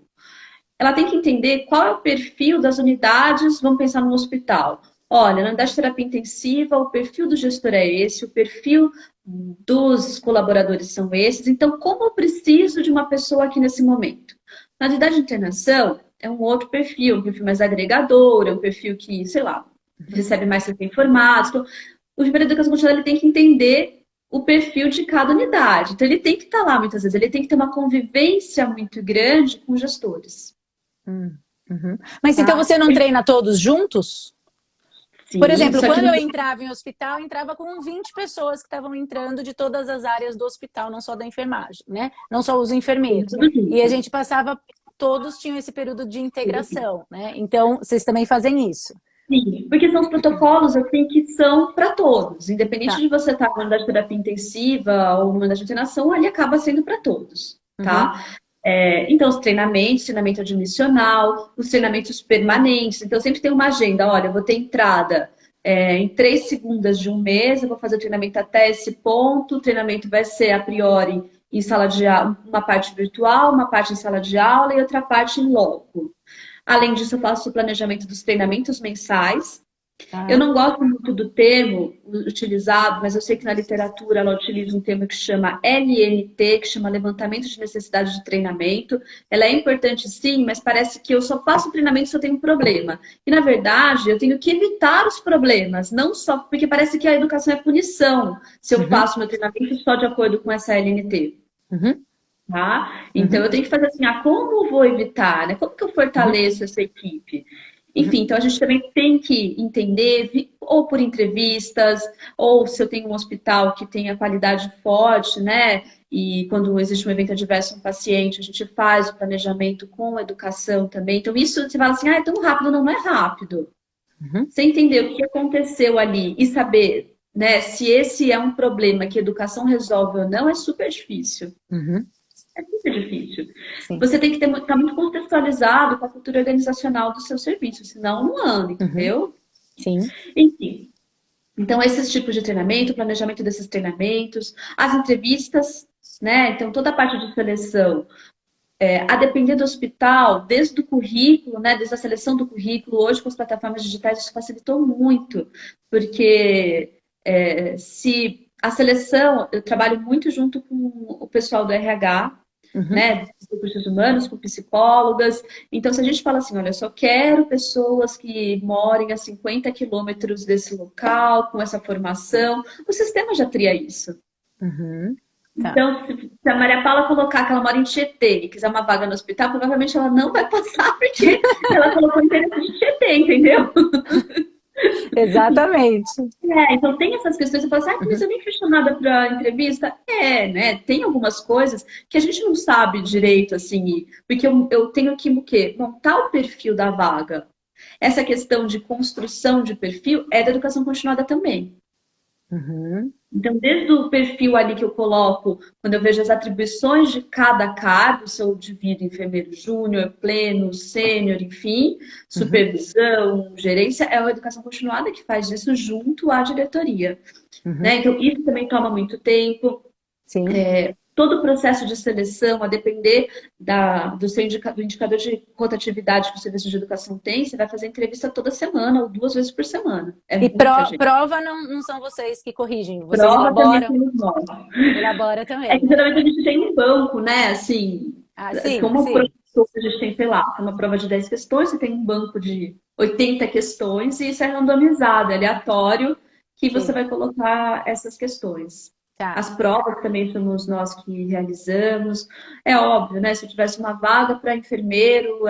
Ela tem que entender qual é o perfil das unidades, vamos pensar no hospital. Olha, na unidade de terapia intensiva, o perfil do gestor é esse, o perfil dos colaboradores são esses. Então, como eu preciso de uma pessoa aqui nesse momento? Na unidade de internação, é um outro perfil, um perfil mais agregador, é um perfil que, sei lá, recebe mais serviços informados. Então, o enfermeiro de educação continuada, ele tem que entender o perfil de cada unidade. Então, ele tem que estar lá muitas vezes, ele tem que ter uma convivência muito grande com gestores. Mas então você não treina todos juntos? Sim, por exemplo, quando eu entrava em hospital, eu entrava com 20 pessoas que estavam entrando de todas as áreas do hospital, não só da enfermagem, né? Não só os enfermeiros. E a gente passava, todos tinham esse período de integração, né? Então, vocês também fazem isso? Sim, porque são os protocolos assim, que são para todos. Independente de você estar numa unidade de terapia intensiva ou numa unidade de internação, ali acaba sendo para todos, tá? Então, os treinamentos, treinamento admissional, os treinamentos permanentes. Então, sempre tem uma agenda. Olha, eu vou ter entrada em 3 segundas de um mês, eu vou fazer o treinamento até esse ponto. O treinamento vai ser, a priori, em sala de aula, uma parte virtual, uma parte em sala de aula e outra parte em loco. Além disso, eu faço o planejamento dos treinamentos mensais. Eu não gosto muito do termo utilizado, mas eu sei que na literatura ela utiliza um termo que chama LNT, que chama Levantamento de Necessidade de Treinamento. Ela é importante sim, mas parece que eu só faço treinamento se eu tenho um problema. E na verdade, eu tenho que evitar os problemas, não só porque parece que a educação é punição se eu faço meu treinamento só de acordo com essa LNT. Tá? Então eu tenho que fazer assim, como eu vou evitar, né? Como que eu fortaleço essa equipe? Enfim, então a gente também tem que entender, ou por entrevistas, ou se eu tenho um hospital que tenha qualidade forte, né? E quando existe um evento adverso a um paciente, a gente faz o planejamento com a educação também. Então isso você fala assim, é tão rápido, não é rápido. Você entender o que aconteceu ali e saber, né, se esse é um problema que a educação resolve ou não, é super difícil. É super difícil. Sim. Você tem que estar muito contextualizado com a cultura organizacional do seu serviço, senão não anda, entendeu? Sim. Enfim. Então, esses tipos de treinamento, o planejamento desses treinamentos, as entrevistas, né? Então, toda a parte de seleção, a depender do hospital, desde o currículo, né? Desde a seleção do currículo, hoje com as plataformas digitais isso facilitou muito, porque se a seleção, eu trabalho muito junto com o pessoal do RH, né, recursos humanos, com psicólogas. Então, se a gente fala assim, olha, eu só quero pessoas que morem a 50 quilômetros desse local, com essa formação, o sistema já tria isso. Tá. Então, se a Maria Paula colocar que ela mora em Tietê e quiser uma vaga no hospital, provavelmente ela não vai passar, porque ela colocou interesse de Tietê, entendeu? Exatamente. Então tem essas questões, você fala assim, mas eu nem fui chamada para entrevista. Né? Tem algumas coisas que a gente não sabe direito, assim, porque eu tenho que o quê? Montar o perfil da vaga. Essa questão de construção de perfil é da educação continuada também. Então, desde o perfil ali que eu coloco, quando eu vejo as atribuições de cada cargo, se eu divido enfermeiro júnior, pleno, sênior, enfim, Uhum, supervisão, gerência, é a educação continuada que faz isso junto à diretoria, né? uhum. Então, isso também toma muito tempo. Sim. Todo o processo de seleção, a depender do indicador de rotatividade que o serviço de educação tem, você vai fazer entrevista toda semana ou 2 vezes por semana. É E muita gente. prova não são vocês que corrigem, vocês Prova também elaboram, temos nós. elabora É também, que né? geralmente a gente tem um banco, né? Assim, Ah, sim, como sim, professor, a gente tem, sei lá, uma prova de 10 questões, você tem um banco de 80 questões e isso é randomizado, é aleatório, que você sim. vai colocar essas questões. Tá. As provas também somos nós que realizamos. É óbvio, né? Se eu tivesse uma vaga para enfermeiro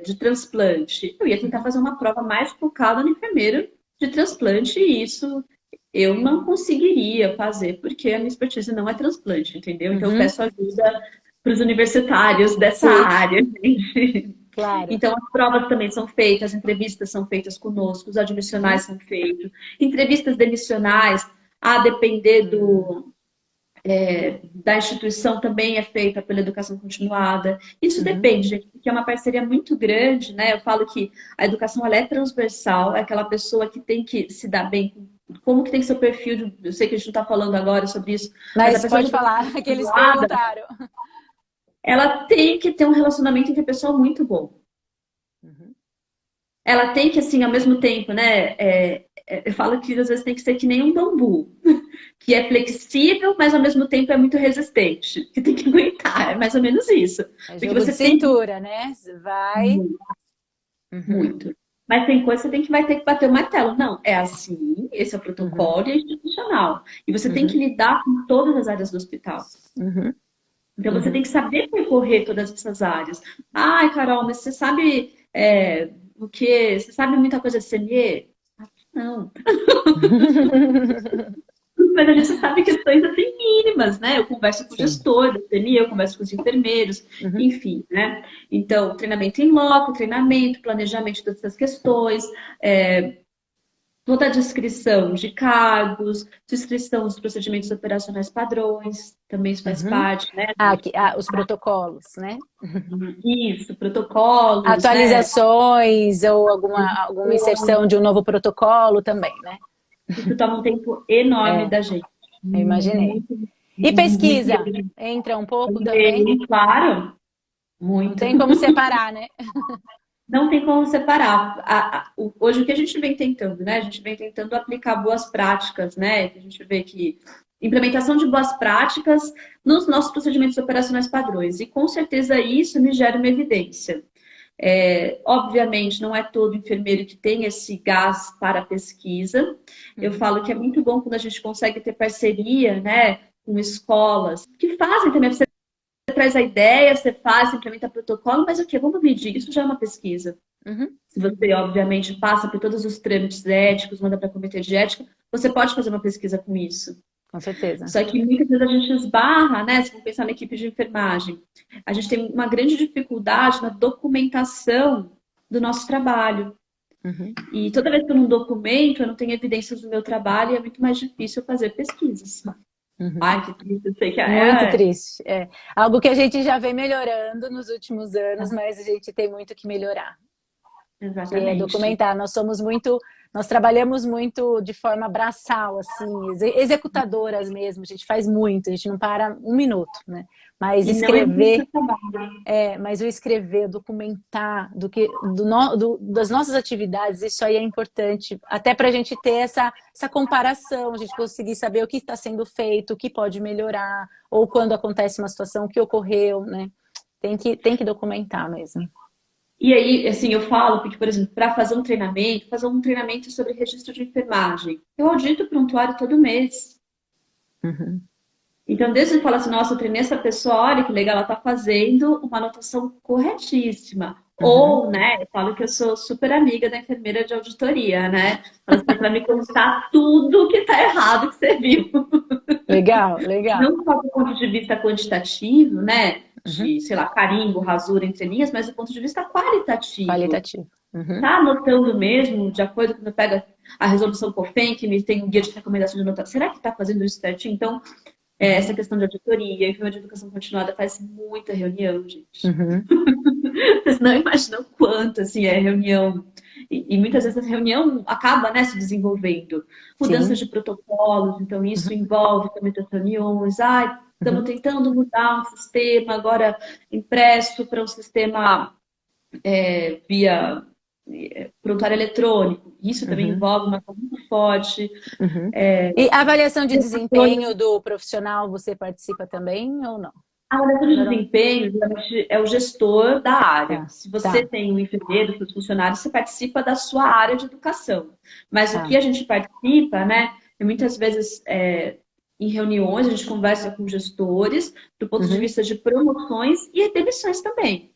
de transplante, eu ia tentar Uhum, fazer uma prova mais focada no enfermeiro de transplante, e isso eu não conseguiria fazer, porque a minha expertise não é transplante, entendeu? Então eu uhum, peço ajuda para os universitários dessa sim, área, gente. claro. Então, as provas também são feitas, as entrevistas são feitas conosco, os admissionais Uhum, são feitos, entrevistas demissionais, a depender da instituição, também é feita pela educação continuada. Isso uhum, depende, gente, porque é uma parceria muito grande, né? Eu falo que a educação ela é transversal, é aquela pessoa que tem que se dar bem como que tem que ser o perfil eu sei que a gente não está falando agora sobre isso, mas a mas pessoa de pode falar educação que eles continuada, perguntaram. ela tem que ter um relacionamento interpessoal muito bom. Uhum, Ela tem que, assim, ao mesmo tempo, né? Eu falo que às vezes tem que ser que nem um bambu, que é flexível, mas ao mesmo tempo é muito resistente, que tem que aguentar, é mais ou menos isso. é Porque jogo de você tem cintura, né? Vai. muito, Uhum, muito. Mas tem coisa que vai ter que bater o martelo. Não, é assim, esse é o uhum, protocolo e é institucional. E você tem que uhum, lidar com todas as áreas do hospital. uhum, Então você uhum. tem que saber percorrer todas essas áreas. Ai, Carol, mas você sabe o quê? Você sabe muita coisa de CME? Não. Mas a gente sabe questões assim mínimas, né? Eu converso com o Sim. gestor da CNI, eu converso com os enfermeiros, Uhum, enfim, né? Então, treinamento em loco, treinamento, planejamento dessas questões, toda a descrição de cargos, descrição dos procedimentos operacionais padrões, também isso faz uhum. parte, né? Os protocolos, né? Isso, protocolos, né? Atualizações ou alguma inserção de um novo protocolo também, né? Isso toma um tempo enorme É, da gente. eu imaginei. Muito, E muito pesquisa? mesmo. Entra um pouco também? Claro, Não muito. tem como separar, né? Não tem como separar. Hoje o que a gente vem tentando, né? A gente vem tentando aplicar boas práticas, né? A gente vê que implementação de boas práticas nos nossos procedimentos operacionais padrões. E com certeza isso me gera uma evidência. Obviamente, não é todo enfermeiro que tem esse gás para a pesquisa. Eu Uhum, falo que é muito bom quando a gente consegue ter parceria, né, com escolas que fazem também. Você traz a ideia, você faz, você implementa protocolo, mas o que? Vamos medir. Isso já é uma pesquisa. uhum, Se você, obviamente, passa por todos os trâmites éticos, manda para a comitê de ética, você pode fazer uma pesquisa com isso. com certeza. Só que muitas vezes a gente esbarra, né? Se for pensar na equipe de enfermagem, a gente tem uma grande dificuldade na documentação do nosso trabalho. Uhum. E toda vez que eu não documento, eu não tenho evidências do meu trabalho e é muito mais difícil fazer pesquisas. Uhum. Ai, que triste, eu sei que Muito triste. É algo que a gente já vem melhorando nos últimos anos, mas a gente tem muito que melhorar, que é exatamente. documentar. Nós trabalhamos muito de forma braçal, assim, executadoras mesmo. A gente faz muito, a gente não para um minuto, né? Mas E não existe escrever, trabalho. mas o escrever, documentar das nossas atividades, isso aí é importante, até para a gente ter essa comparação, a gente conseguir saber o que está sendo feito, o que pode melhorar, ou quando acontece uma situação, o que ocorreu, né? Tem que documentar mesmo. E aí, assim, eu falo, porque, por exemplo, para fazer um treinamento sobre registro de enfermagem, eu audito o prontuário todo mês. Uhum, Então, desde que fala assim, nossa, eu treinei essa pessoa, olha que legal, ela está fazendo uma anotação corretíssima. uhum. Ou, né, eu falo que eu sou super amiga da enfermeira de auditoria, né? Ela assim, para me contar tudo que está errado que você viu. Legal, legal. Não só do ponto de vista quantitativo, né? Uhum. De, sei lá, carimbo, rasura entre linhas, mas do ponto de vista qualitativo. Qualitativo. Uhum. Tá anotando mesmo, de acordo com pega. a resolução COFEN, que me tem um guia de recomendação de nota. Será que está fazendo isso certinho? Então, essa questão de auditoria, enfermeira de educação continuada faz muita reunião, gente. Uhum. Vocês não imaginam quanto, assim, é reunião. E muitas vezes essa reunião acaba, né, se desenvolvendo. Mudanças Sim. de protocolos, então isso Uhum. envolve também as reuniões. Estamos Uhum. tentando mudar um sistema agora impresso para um sistema via prontuário eletrônico. Isso também Uhum. envolve uma coisa muito forte. Uhum. E a avaliação de desempenho do profissional, você participa também ou não? A avaliação de Não. desempenho, geralmente, é o gestor da área. Tá, Se você tá, tem um enfermeiro, seus funcionários, você participa da sua área de educação. Mas o que tá. a gente participa, né, muitas vezes em reuniões, a gente conversa com gestores do ponto de Uhum. vista de promoções e demissões também.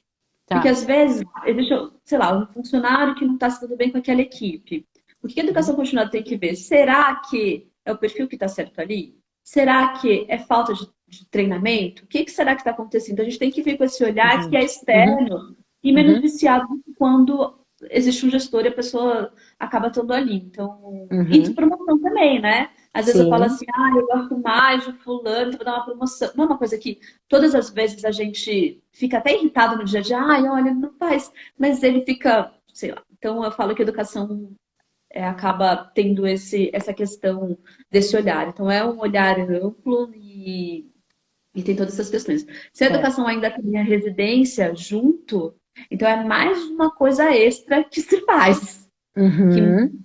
Porque Tá. às vezes existe, sei lá, um funcionário que não está se dando bem com aquela equipe. O que a Uhum. educação continuada tem que ver? Será que é o perfil que está certo ali? Será que é falta de treinamento? O que será que está acontecendo? Então, a gente tem que vir com esse olhar que Uhum. é Uhum. externo e menos Uhum. viciado quando existe um gestor e a pessoa acaba estando ali. Então, e de Uhum. promoção também, né? Às vezes eu falo Sim. assim, eu gosto mais do fulano, então vou dar uma promoção. Não é uma coisa que todas as vezes a gente fica até irritado no dia a dia, olha, não faz, mas ele fica, sei lá. Então eu falo que a educação acaba tendo essa questão desse olhar. Então é um olhar amplo e tem todas essas questões. Se a Certo. educação ainda tem a residência junto, então é mais uma coisa extra que se faz. Que Uhum.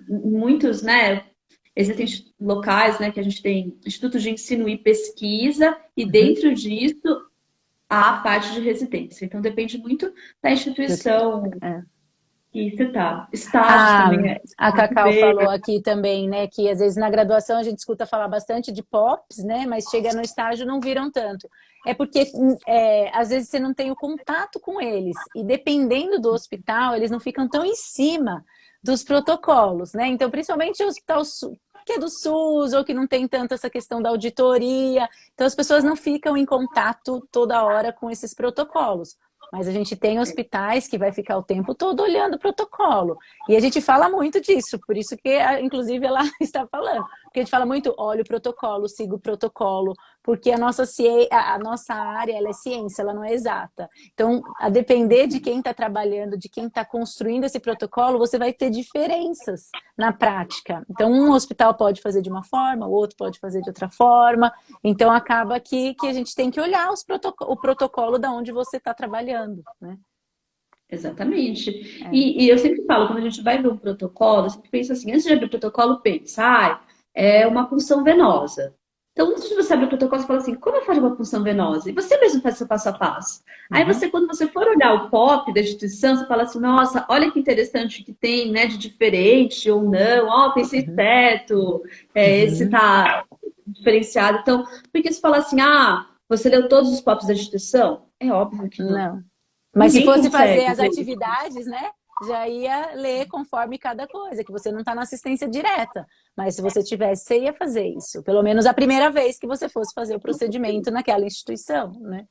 muitos, né? Existem locais, né, que a gente tem institutos de ensino e pesquisa, e Uhum. dentro disso há a parte de residência. Então depende muito da instituição É. que você está. Estágio A, também é a tem que Cacau ver. falou aqui também, né, que às vezes na graduação a gente escuta falar bastante de POPs, né, mas chega no estágio não viram tanto. É porque às vezes você não tem o contato com eles e dependendo do hospital eles não ficam tão em cima dos protocolos, né? Então principalmente o hospital que é do SUS ou que não tem tanto essa questão da auditoria, então as pessoas não ficam em contato toda hora com esses protocolos. Mas a gente tem hospitais que vai ficar o tempo todo olhando o protocolo. E a gente fala muito disso, por isso que, inclusive, ela está falando. Porque a gente fala muito, olha o protocolo, siga o protocolo, porque a nossa área ela é ciência, ela não é exata. Então, a depender de quem está trabalhando, de quem está construindo esse protocolo, você vai ter diferenças na prática. Então, um hospital pode fazer de uma forma, o outro pode fazer de outra forma. Então, acaba que a gente tem que olhar o protocolo da onde você está trabalhando, né? Exatamente. É. E eu sempre falo, quando a gente vai ver um protocolo, eu sempre penso assim, antes de abrir o protocolo, pensa, é uma punção venosa. Então, antes de você abrir o protocolo, você fala assim, como eu faço uma punção venosa? E você mesmo faz seu passo a passo. Aí Uhum, você, quando você for olhar o POP da instituição, você fala assim, nossa, olha que interessante que tem, né, de diferente ou não, pensei uhum, certo, esse uhum. tá diferenciado. Então, por que você fala assim, você leu todos os POPs da instituição? É óbvio que não. Não. Mas se Ninguém fosse fazer consegue as ver. atividades, né? Já ia ler conforme cada coisa, que você não está na assistência direta. Mas se você tivesse, você ia fazer isso. Pelo menos a primeira vez que você fosse fazer o procedimento naquela instituição, né?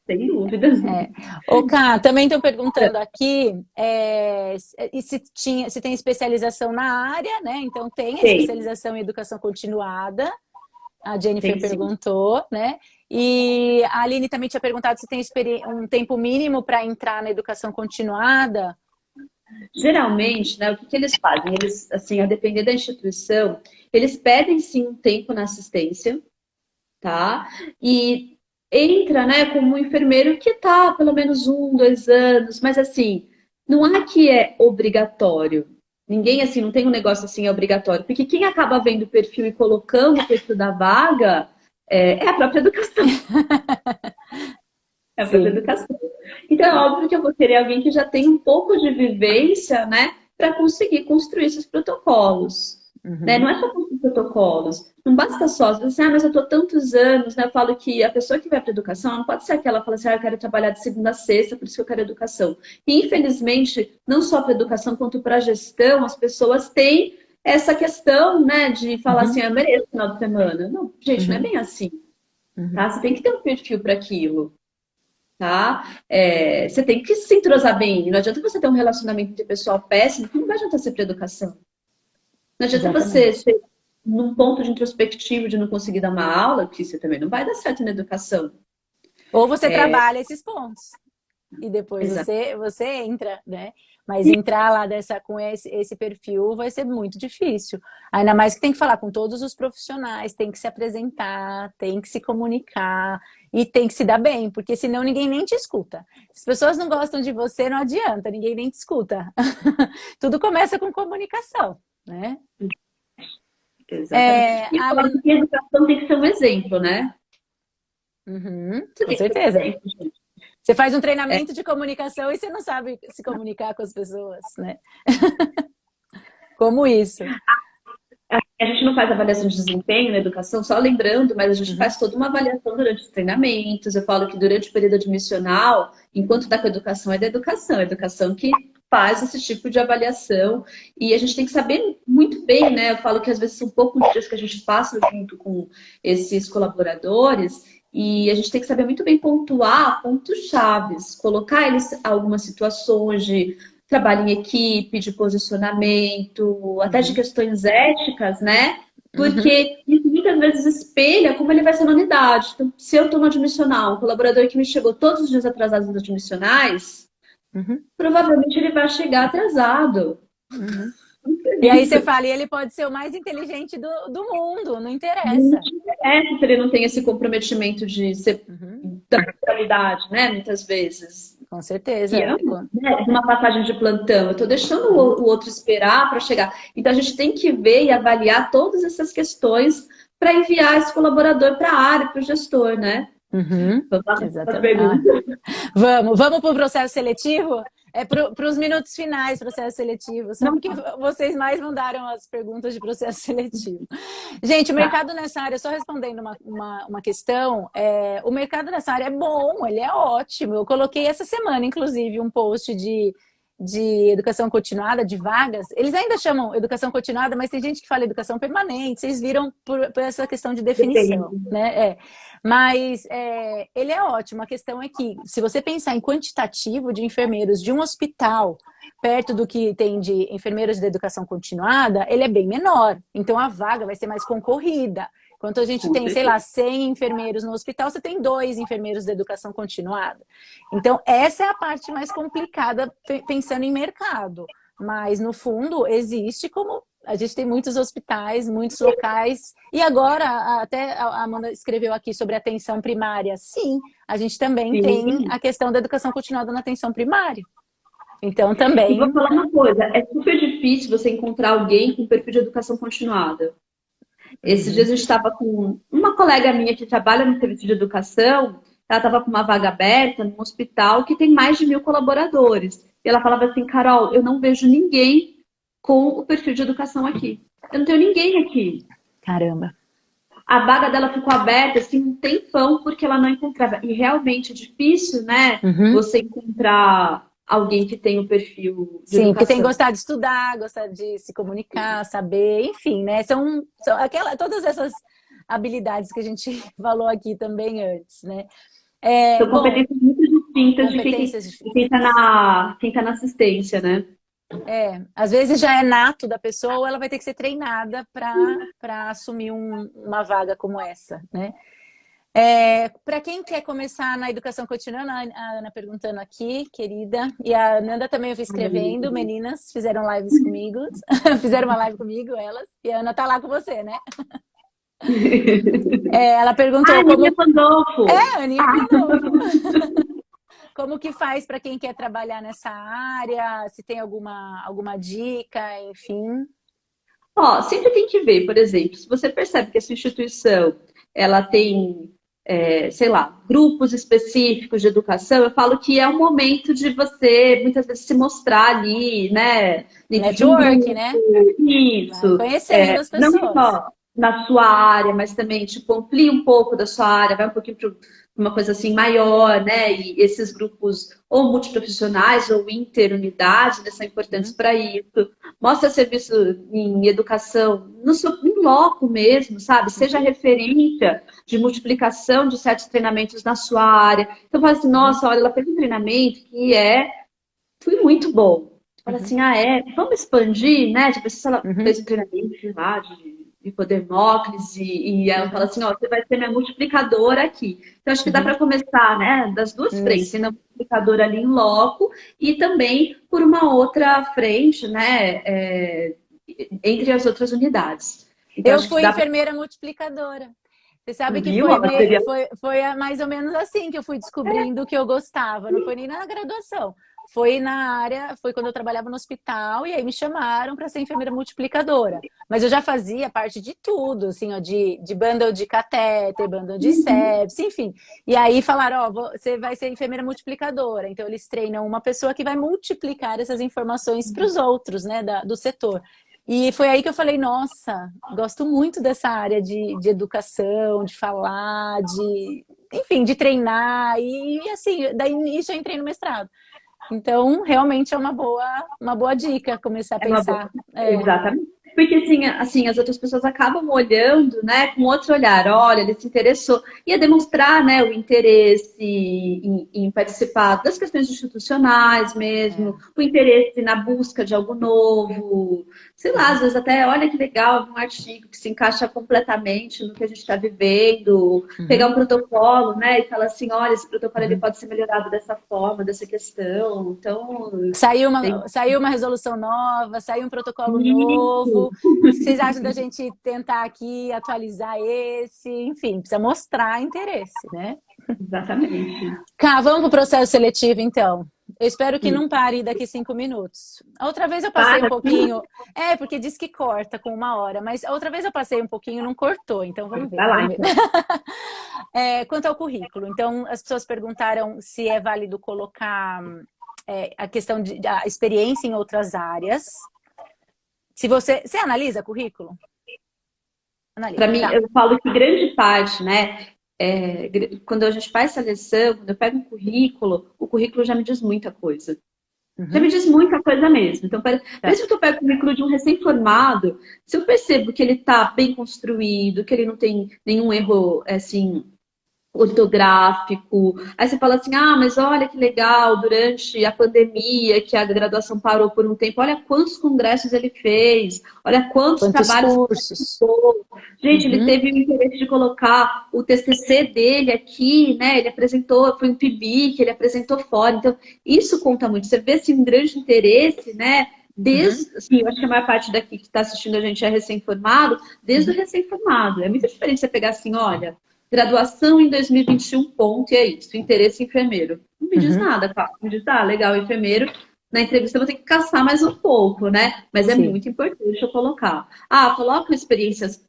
Sem dúvida. É. Ô, Ká, também estou perguntando aqui e se tem especialização na área, né? Então tem a Tem, especialização em educação continuada. A Jennifer tem sim. perguntou, né? E a Aline também tinha perguntado se tem um tempo mínimo para entrar na educação continuada. Geralmente, né, o que eles fazem? Eles, assim, a depender da instituição, eles pedem sim um tempo na assistência, tá? E entra, né, como um enfermeiro que tá pelo menos 1, 2 anos, mas assim, não é que é obrigatório. Ninguém, assim, não tem um negócio assim, é obrigatório. Porque quem acaba vendo o perfil e colocando o perfil da vaga é a própria educação. É a própria Sim. educação. Então, é óbvio que eu vou querer alguém que já tem um pouco de vivência, né, para conseguir construir esses protocolos. Né? Não Uhum. é só construir protocolos. Não basta só, você diz assim, mas eu estou tantos anos, né? Eu falo que a pessoa que vai para a educação não pode ser aquela que fala assim, eu quero trabalhar de segunda a sexta, por isso que eu quero educação. E, infelizmente, não só para a educação, quanto para a gestão, as pessoas têm essa questão, né, de falar assim, Uhum. eu mereço final de semana. Não, gente, não é Uhum. bem assim, Uhum. tá? Você tem que ter um perfil para aquilo. Tá? Você tem que se entrosar bem. Não adianta você ter um relacionamento interpessoal péssimo, que não vai adiantar ser para educação. Não adianta você Exatamente. ser num ponto de introspectivo de não conseguir dar uma aula, que você também não vai dar certo na educação. Ou você trabalha esses pontos e depois Exato. você entra, né? Mas entrar lá com esse perfil vai ser muito difícil. Ainda mais que tem que falar com todos os profissionais, tem que se apresentar, tem que se comunicar e tem que se dar bem, porque senão ninguém nem te escuta. Se as pessoas não gostam de você, não adianta, ninguém nem te escuta. Tudo começa com comunicação, né? Exatamente. E eu A falo que a educação tem que ser um exemplo, né? Uhum, Você com tem que ser um certeza. exemplo, gente. Você faz um treinamento de comunicação e você não sabe se comunicar com as pessoas, né? Como isso? A gente não faz avaliação de desempenho na educação, só lembrando, mas a gente Uhum, faz toda uma avaliação durante os treinamentos. Eu falo que durante o período admissional, enquanto está com a educação, é da educação. É a educação que faz esse tipo de avaliação. E a gente tem que saber muito bem, né? Eu falo que às vezes são poucos dias que a gente passa junto com esses colaboradores. E a gente tem que saber muito bem pontuar pontos chaves, colocar eles em algumas situações de trabalho em equipe, de posicionamento, até de uhum, questões éticas, né? uhum, Porque isso muitas vezes espelha como ele vai ser na unidade. Então, se eu estou no admissional, um colaborador que me chegou todos os dias atrasado nos admissionais, uhum, provavelmente ele vai chegar atrasado. uhum. E aí você Isso. fala, e ele pode ser o mais inteligente do mundo, não Não interessa. te interessa se ele não tem esse comprometimento de ser Uhum, da qualidade, né? Muitas vezes. com Que certeza. é né, uma passagem de plantão. Eu estou deixando Uhum, o outro esperar para chegar. Então a gente tem que ver e avaliar todas essas questões para enviar esse colaborador para a área, para o gestor, né? uhum, Vamos lá para as exatamente. Ah, perguntas. vamos para o processo seletivo? É para os minutos finais, processo seletivo, só Não, porque vocês mais mandaram as perguntas de processo seletivo. Gente, o tá. mercado nessa área, só respondendo uma questão, o mercado nessa área é bom, ele é ótimo. Eu coloquei essa semana, inclusive, um post de educação continuada, de vagas. Eles ainda chamam educação continuada, mas tem gente que fala educação permanente, vocês viram por essa questão de definição, Depende. né? Mas ele é ótimo. A questão é que, se você pensar em quantitativo de enfermeiros de um hospital, perto do que tem de enfermeiros de educação continuada, ele é bem menor. Então, a vaga vai ser mais concorrida. Enquanto a gente Com tem, sei lá, certeza. 100 enfermeiros no hospital, você tem 2 enfermeiros de educação continuada. Então, essa é a parte mais complicada pensando em mercado. Mas, no fundo, existe como a gente tem muitos hospitais, muitos locais. E agora, até a Amanda escreveu aqui sobre atenção primária. Sim, a gente também tem Sim. a questão da educação continuada na atenção primária. Então, E vou também, falar né? uma coisa: é super difícil você encontrar alguém com perfil de educação continuada. Esses dias Uhum, eu estava com uma colega minha que trabalha no serviço de educação, ela estava com uma vaga aberta num hospital que tem mais de 1.000 colaboradores. E ela falava assim, Carol, eu não vejo ninguém com o perfil de educação aqui. Eu não tenho ninguém aqui. caramba. A vaga dela ficou aberta assim um tempão porque ela não encontrava. E realmente é difícil, né? Uhum. Você encontrar alguém que tem o perfil de Sim, porque tem que educação. gostar de estudar, gostar de se comunicar, saber, enfim, né? São todas essas habilidades que a gente falou aqui também antes, né? São Bom, competências muito distintas de competências quem está diferentes. quem tá na assistência, né? Às vezes já é nato da pessoa, ou ela vai ter que ser treinada para assumir uma vaga como essa, né? Para quem quer começar na educação cotidiana, a Ana perguntando aqui, querida, e a Nanda também eu vi escrevendo, meninas fizeram lives comigo, fizeram uma live comigo, elas, e a Ana tá lá com você, né? Ela Ah, perguntou Aninha como. Pandolfo. Aninha Pandolfo. Como que faz para quem quer trabalhar nessa área? Se tem alguma dica, enfim. Ó, sempre tem que ver, por exemplo, se você percebe que essa instituição ela tem, sei lá, grupos específicos de educação, eu falo que é um momento de você, muitas vezes, se mostrar ali, né, dentro de um Network, grupo, né? Vai isso, conhecendo as não pessoas. só na sua área, mas também, tipo, amplie um pouco da sua área, vai um pouquinho para uma coisa assim maior, né, e esses grupos ou multiprofissionais ou interunidade, né, são importantes Uhum, para isso. Mostra serviço em educação no seu em loco mesmo, sabe? Seja uhum, referência de multiplicação de certos treinamentos na sua área. Então, fala assim, uhum, nossa, olha, ela fez um treinamento que foi muito bom. Fala assim, vamos expandir, né? Tipo, se ela fez um treinamento lá de Podermóclise, e ela fala assim, ó, você vai ser minha multiplicadora aqui. Então, acho que dá para começar, né? Das duas frentes, Isso. sendo a multiplicadora ali em loco e também por uma outra frente, né? Entre as outras unidades. Então, Eu acho que fui dá para... enfermeira multiplicadora. Você sabe que Viu? Ó, seria... foi mais ou menos assim que eu fui descobrindo o que eu gostava. Não foi nem na graduação. Foi na área, foi quando eu trabalhava no hospital e aí me chamaram para ser enfermeira multiplicadora. Mas eu já fazia parte de tudo, assim, ó, de bundle de catéter, bundle de sepsis, enfim. E aí falaram, ó, você vai ser enfermeira multiplicadora. Então eles treinam uma pessoa que vai multiplicar essas informações para os outros, né, do setor. E foi aí que eu falei, nossa, gosto muito dessa área de educação, de falar, enfim, de treinar. E assim, daí nisso eu entrei no mestrado. Então, realmente é uma boa dica começar a É uma boa. pensar. Exatamente. Porque assim, as outras pessoas acabam olhando, né, com outro olhar. Olha, ele se interessou. Ia demonstrar, né, o interesse em participar das questões institucionais mesmo, o interesse na busca de algo novo. Sei lá, às vezes até, olha que legal, um artigo que se encaixa completamente no que a gente está vivendo. Pegar um protocolo, né, e falar assim, olha, esse protocolo ele pode ser melhorado dessa forma, dessa questão. Então, tem... Saiu uma resolução nova, saiu um protocolo Isso. novo. O que vocês acham da gente tentar aqui atualizar esse? Enfim, precisa mostrar interesse, né? Exatamente. Cá, vamos para o processo seletivo, então. Eu espero que Sim. não pare daqui 5 minutos. A outra vez eu passei um Para. pouquinho. Porque diz que corta com 1 hora, mas a outra vez eu passei um pouquinho e não cortou, então vamos ver. Vai lá, então. Quanto ao currículo, então as pessoas perguntaram se é válido colocar a questão da experiência em outras áreas. Se você analisa currículo? Para Analisa, mim, tá. eu falo que grande parte, né? Quando a gente faz seleção, quando eu pego um currículo, o currículo já me diz muita coisa. Já me diz muita coisa mesmo. Então, Tá. mesmo que eu pegue o currículo de um recém-formado, se eu percebo que ele está bem construído, que ele não tem nenhum erro, assim, ortográfico. Aí você fala assim, mas olha que legal, durante a pandemia, que a graduação parou por um tempo, olha quantos congressos ele fez, olha quantos Quantos trabalhos ele cursos? apresentou. Gente, ele teve o interesse de colocar o TCC dele aqui, né? Ele apresentou, foi um PIBIC, ele apresentou fora. Então, isso conta muito. Você vê assim, um grande interesse, né? Desde, assim, eu acho que a maior parte daqui que está assistindo a gente é recém-formado, desde o recém-formado. É muito diferente você pegar assim, olha, graduação em 2021, ponto, e é isso. Interesse enfermeiro. Não me diz nada, tá? Me diz, legal, enfermeiro. Na entrevista eu vou ter que caçar mais um pouco, né? Mas é Sim. muito importante eu colocar. Coloca experiências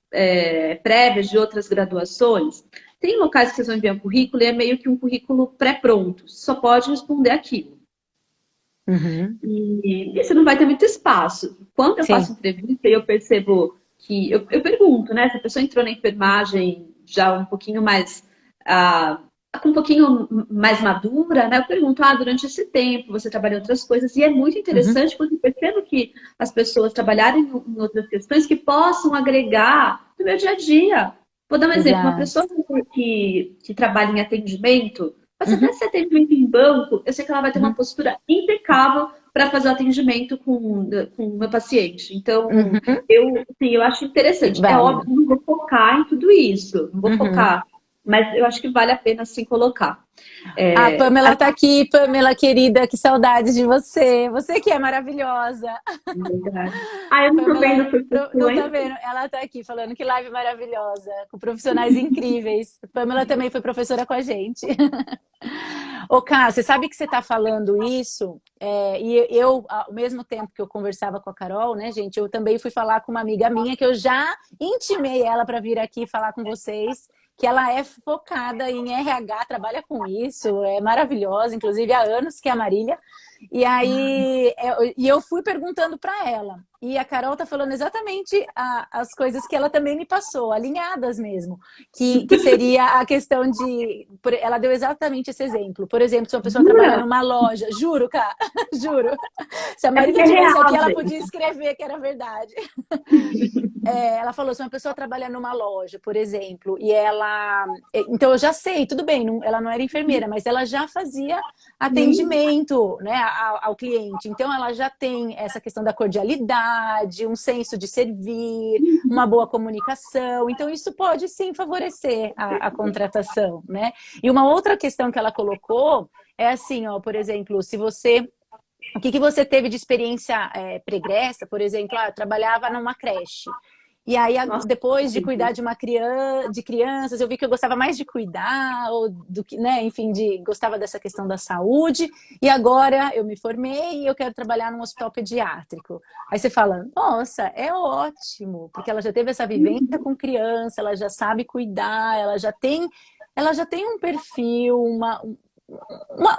prévias de outras graduações. Tem locais que vocês vão enviar um currículo e é meio que um currículo pré-pronto. Só pode responder aquilo. E você não vai ter muito espaço. Quando eu Sim. faço entrevista e eu percebo que... Eu pergunto, né? Se a pessoa entrou na enfermagem já um pouquinho mais... com um pouquinho mais madura, né? Eu pergunto, durante esse tempo você trabalhou em outras coisas. E é muito interessante porque eu percebo que as pessoas trabalharem em outras questões que possam agregar no meu dia a dia. Vou dar um exemplo. Uma pessoa Exato. que trabalha em atendimento, mas até se atendimento em banco, eu sei que ela vai ter uma postura impecável para fazer o atendimento com o meu paciente. Então, eu acho interessante. É óbvio Válido. que eu não vou focar em tudo isso, não vou focar, mas eu acho que vale a pena sim colocar. A Pamela tá aqui, Pamela querida, que saudades de você. Você que é maravilhosa. Eu não tô Pamela, vendo por não tá influência. vendo? Ela tá aqui falando que live maravilhosa, com profissionais incríveis. Pamela também foi professora com a gente. Ô, Ká, você sabe que você tá falando isso? E eu, ao mesmo tempo que eu conversava com a Carol, né, gente, eu também fui falar com uma amiga minha que eu já intimei ela para vir aqui falar com vocês, que ela é focada em RH, trabalha com isso, é maravilhosa, inclusive há anos, que é a Marília. E aí, eu fui perguntando para ela. E a Carol tá falando exatamente as coisas que ela também me passou, alinhadas mesmo. Que seria a questão de... Ela deu exatamente esse exemplo. Por exemplo, se uma pessoa trabalha Jura? numa loja, juro, cara, juro. Se a É porque Marília é tivesse real, aqui, ela gente. podia escrever que era verdade. Ela falou, se uma pessoa trabalha numa loja, por exemplo, e ela... Então, eu já sei, tudo bem, ela não era enfermeira, mas ela já fazia atendimento, né? ao cliente. Então, ela já tem essa questão da cordialidade, um senso de servir, uma boa comunicação. Então, isso pode, sim, favorecer a contratação, né? E uma outra questão que ela colocou é assim, ó, por exemplo, se você... O que você teve de experiência pregressa, por exemplo, eu trabalhava numa creche. E aí, Nossa, depois de cuidar de de crianças, eu vi que eu gostava mais de cuidar, ou do que, né, enfim, gostava dessa questão da saúde, e agora eu me formei e eu quero trabalhar num hospital pediátrico. Aí você fala, nossa, é ótimo, porque ela já teve essa vivência com criança, ela já sabe cuidar, ela já tem um perfil,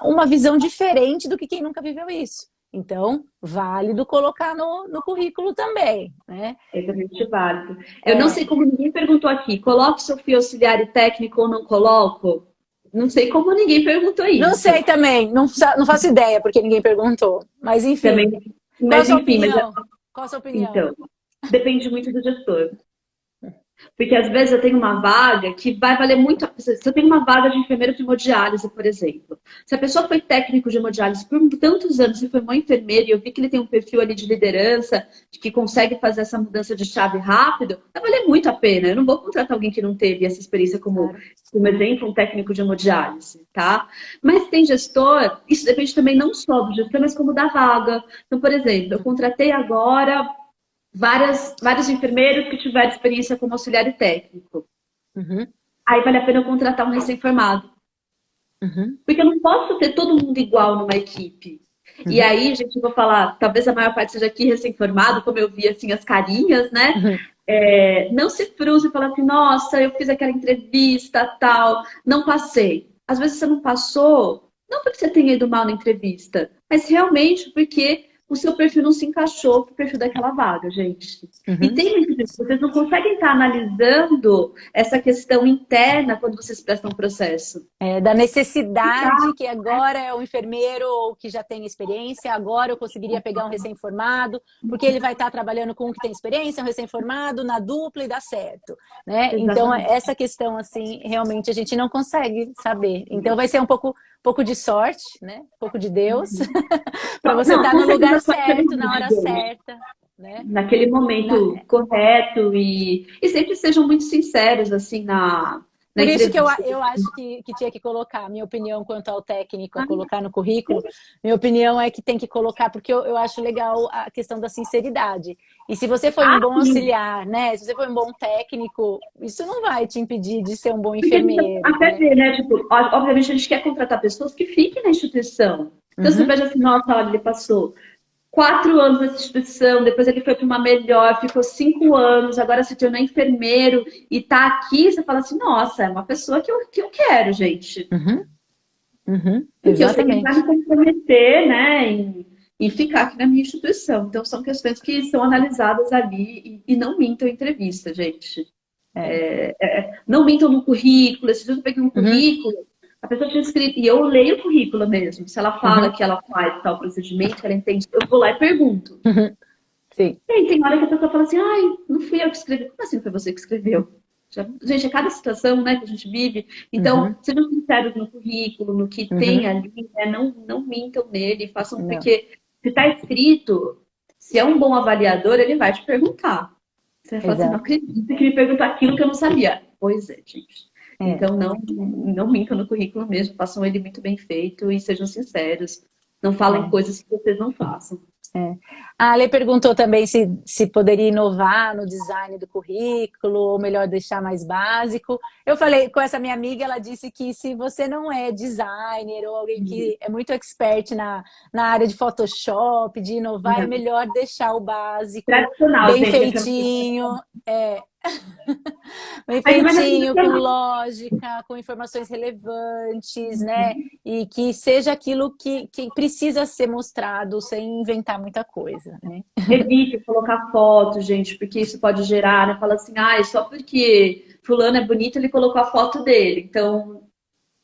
uma visão diferente do que quem nunca viveu isso. Então, válido colocar no currículo também, né? é exatamente válido. Eu não sei como ninguém perguntou aqui, coloco seu fio auxiliar e técnico ou não coloco? Não sei como ninguém perguntou Não isso. sei também, não faço ideia, porque ninguém perguntou. Mas enfim, Também, qual a mas sua enfim, opinião? Qual a sua opinião? então, depende muito do gestor. Porque às vezes eu tenho uma vaga que vai valer muito. Se eu tenho uma vaga de enfermeiro de hemodiálise, por exemplo. Se a pessoa foi técnico de hemodiálise por tantos anos e foi uma enfermeira e eu vi que ele tem um perfil ali de liderança, de que consegue fazer essa mudança de chave rápido, vai valer muito a pena. Eu não vou contratar alguém que não teve essa experiência como exemplo, um técnico de hemodiálise, tá? Mas tem gestor, isso depende também não só do gestor, mas como da vaga. Então, por exemplo, eu contratei agora vários enfermeiros que tiveram experiência como auxiliar e técnico. Uhum, Aí vale a pena eu contratar um recém-formado. uhum, Porque eu não posso ter todo mundo igual numa equipe. E uhum, aí, gente, eu vou falar, talvez a maior parte seja aqui recém-formado, como eu vi, assim, as carinhas, né? uhum. Não se fruse e fala assim, nossa, eu fiz aquela entrevista, tal, não passei. Às vezes você não passou, não porque você tenha ido mal na entrevista, mas realmente porque o seu perfil não se encaixou com o perfil daquela vaga, gente. E Uhum. tem muito disso. Vocês não conseguem estar analisando essa questão interna quando vocês prestam um processo. Da necessidade que agora é o enfermeiro ou que já tem experiência, agora eu conseguiria pegar um recém-formado, porque ele vai estar trabalhando com um que tem experiência, um recém-formado, na dupla e dá certo, né? Então, Exatamente. essa questão, assim, realmente a gente não consegue saber. Então, vai ser um pouco de sorte, né? Um pouco de Deus, para você Não, estar com no lugar certeza pode ser certo, muito na de hora Deus. certa, né? Naquele momento correto e sempre sejam muito sinceros assim na Por isso que entrevista. eu acho que tinha que colocar, minha opinião quanto ao técnico, a colocar no currículo, minha opinião é que tem que colocar, porque eu acho legal a questão da sinceridade. E se você foi um bom Sim. auxiliar, né? Se você foi um bom técnico, isso não vai te impedir de ser um bom Porque a gente enfermeiro, até né? vê, né? Tipo, obviamente a gente quer contratar pessoas que fiquem na instituição. Então você Uhum, veja assim, nossa, olha, ele passou 4 anos nessa instituição, depois ele foi para uma melhor, ficou 5 anos, agora se tornou enfermeiro e tá aqui, você fala assim, nossa, é uma pessoa que eu quero, gente. uhum, uhum, Porque eu sei que ele vai me exatamente. comprometer, né, em ficar aqui na minha instituição. Então, são questões que são analisadas ali e não mintam em entrevista, gente. É. Não mintam no currículo. Esses dias eu peguei um Uhum, currículo, a pessoa tinha escrito, e eu leio o currículo mesmo. Se ela fala uhum, que ela faz tal procedimento, que ela entende, eu vou lá e pergunto. uhum, sim. E aí tem hora que a pessoa fala assim, ai, não fui eu que escrevi. Como assim foi você que escreveu? Gente, é cada situação, né, que a gente vive. Então, Uhum, sejam sinceros no currículo, no que tem uhum, ali, né? Não mintam nele, façam não. porque se está escrito, se é um bom avaliador, ele vai te perguntar. Você vai falar assim, não Exato. acredito que me perguntou aquilo que eu não sabia. Pois é, gente. É. Então, não mintam no currículo mesmo, façam ele muito bem feito e sejam sinceros. Não falem É. coisas que vocês não façam. É. A Ale perguntou também se poderia inovar no design do currículo, ou melhor, deixar mais básico. Eu falei com essa minha amiga, ela disse que se você não é designer ou alguém que é muito expert na área de Photoshop, de inovar, é melhor deixar o básico, Tradicional, bem gente. feitinho. Bem Mas é feitinho, com tradicional. lógica, com informações relevantes, né? E que seja aquilo que precisa ser mostrado sem inventar muita coisa, né? Evite colocar foto, gente, porque isso pode gerar, né? Fala assim, ah, só porque fulano é bonito, ele colocou a foto dele. Então,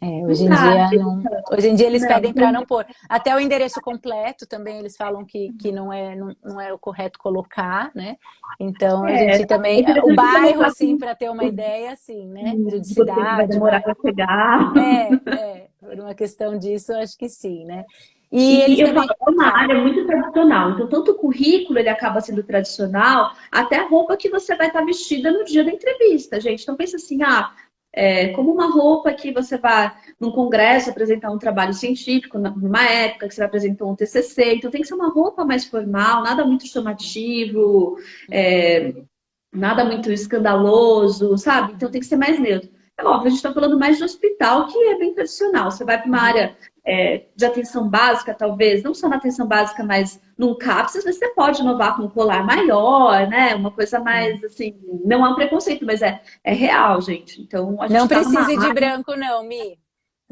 não Hoje em dá. dia hoje em dia eles Não, pedem para não pôr. Até o endereço completo também eles falam que não é o correto colocar, né? Então a é gente também. O interessante bairro, colocar assim, para ter uma ideia, assim, né? De o tempo que vai cidade, demorar bairro. para chegar. Por uma questão disso, eu acho que sim, né? E E eles eu falo, também... é uma Fala. área muito tradicional. Então, tanto o currículo ele acaba sendo tradicional, até a roupa que você vai estar vestida no dia da entrevista, gente. Então, pensa assim, como uma roupa que você vai num congresso apresentar um trabalho científico, numa época que você vai apresentar um TCC. Então, tem que ser uma roupa mais formal, nada muito chamativo, é, nada muito escandaloso, sabe? Então tem que ser mais neutro. É óbvio, a gente está falando mais de hospital, que é bem tradicional. Você vai para uma Uhum. área de atenção básica, talvez, não só na atenção básica, mas num CAPS, você pode inovar com um colar maior, né? Uma coisa mais, assim, não é um preconceito, mas é real, gente. Então, a gente Não está numa precise de área, branco, não, Mi.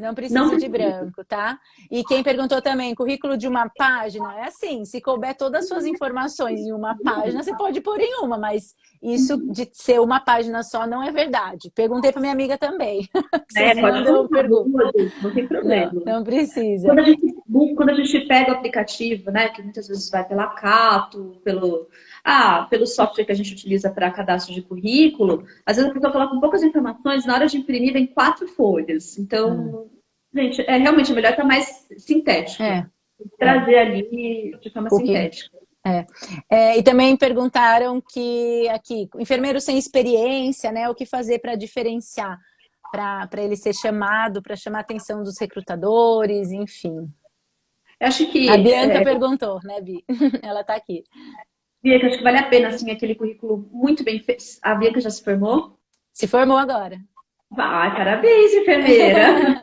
Não não precise de precisa. branco, tá? E quem perguntou também, currículo de uma página, é assim, se couber todas as suas informações em uma página, você pode pôr em uma, mas isso de ser uma página só não é verdade. Perguntei para minha amiga também, que vocês Pode pôr mandam uma pergunta. duas, não tem Não, problema. não precisa. Quando a gente pega o aplicativo, né, que muitas vezes vai pela Cato, pelo software que a gente utiliza para cadastro de currículo, às vezes a pessoa coloca poucas informações, na hora de imprimir vem 4 folhas. Hum. Então, gente, realmente melhor estar mais sintético. É, é. Trazer ali de forma Currículo. sintética. É. E também perguntaram que aqui, enfermeiro sem experiência, né? O que fazer para diferenciar, para ele ser chamado, para chamar a atenção dos recrutadores, enfim. Eu acho A que, Bianca perguntou, né, Bi? Ela está aqui. Bianca, acho que vale a pena, assim, aquele currículo muito bem feito. A Bianca já se formou? Se formou agora. Vai, parabéns, enfermeira!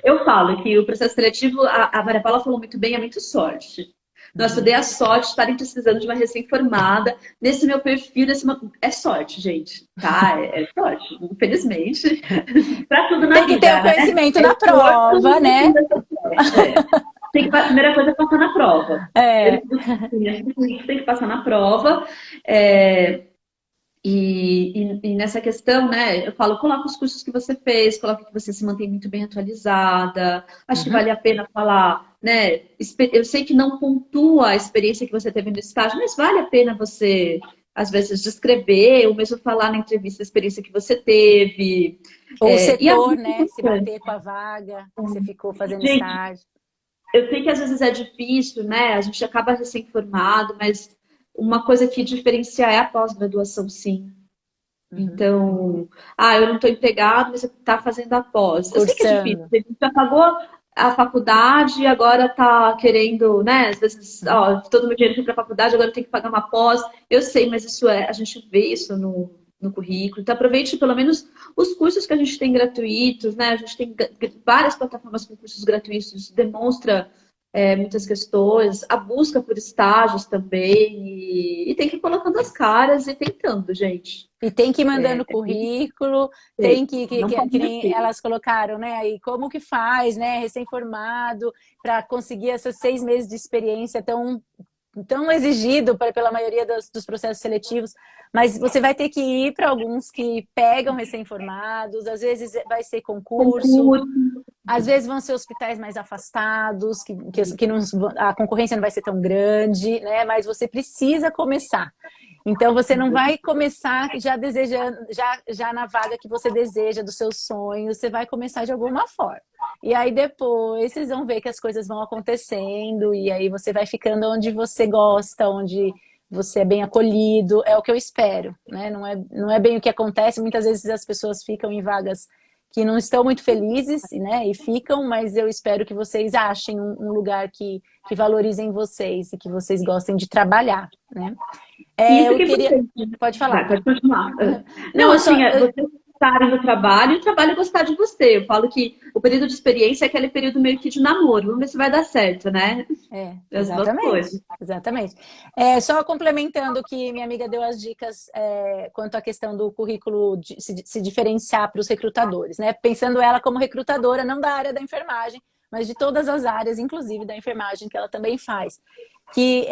Eu falo que o processo seletivo, a Maria Paula falou muito bem, é muito sorte. Nossa, eu dei a sorte de estarem precisando de uma recém-formada. Nesse meu perfil, é sorte, gente, tá? É sorte, infelizmente. Para tudo na Tem que ter o vida, né? conhecimento É na esforço prova, no fim né? dessa sorte. A primeira coisa é passar na prova. Eu É. tem que passar na prova. É, e nessa questão, né, eu falo, coloca os cursos que você fez, coloca que você se mantém muito bem atualizada. Acho que Uhum. vale a pena falar, né? Eu sei que não pontua a experiência que você teve no estágio, mas vale a pena você, às vezes, descrever, ou mesmo falar na entrevista a experiência que você teve. O E a setor, né? Se bater com a vaga que você ficou fazendo gente, estágio. eu sei que às vezes é difícil, né? A gente acaba recém-formado, mas uma coisa que diferencia é a pós-graduação, sim. Uhum. Então, eu não estou empregado, mas você está fazendo a pós. Eu sei que é difícil, Cursando. você já pagou a faculdade e agora está querendo, né? Às vezes, Uhum. todo o meu dinheiro foi para a faculdade, agora tem que pagar uma pós. Eu sei, mas a gente vê isso no currículo. Então, aproveite pelo menos os cursos que a gente tem gratuitos, né? A gente tem várias plataformas com cursos gratuitos, demonstra muitas questões, a busca por estágios também, e tem que ir colocando as caras e tentando, gente. E tem que ir É, mandando currículo, é, tem não pode que nem desistir. elas colocaram, né? Aí como que faz, né? Recém-formado, para conseguir esses 6 meses de experiência tão exigido pela maioria dos processos seletivos, mas você vai ter que ir para alguns que pegam recém-formados, às vezes vai ser concurso, Concurso. às vezes vão ser hospitais mais afastados, que não, a concorrência não vai ser tão grande, né? Mas você precisa começar. Então você não vai começar já desejando, já na vaga que você deseja, dos seus sonhos, você vai começar de alguma forma. E aí depois vocês vão ver que as coisas vão acontecendo, e aí você vai ficando onde você gosta, onde você é bem acolhido, é o que eu espero, né? Não é bem o que acontece, muitas vezes as pessoas ficam em vagas que não estão muito felizes, né? E ficam, mas eu espero que vocês achem um lugar que valorizem vocês e que vocês gostem de trabalhar, né? Isso Eu que é queria. importante, né? Pode falar. Vai, pode continuar. Não, Não, eu só. assim, você gostar do trabalho e o trabalho gostar de você. Eu falo que o período de experiência é aquele período meio que de namoro. Vamos ver se vai dar certo, né? As duas Exatamente, coisas. exatamente. Só complementando que minha amiga deu as dicas quanto à questão do currículo de se diferenciar para os recrutadores, né? Pensando ela como recrutadora, não da área da enfermagem, mas de todas as áreas, inclusive da enfermagem, que ela também faz. Que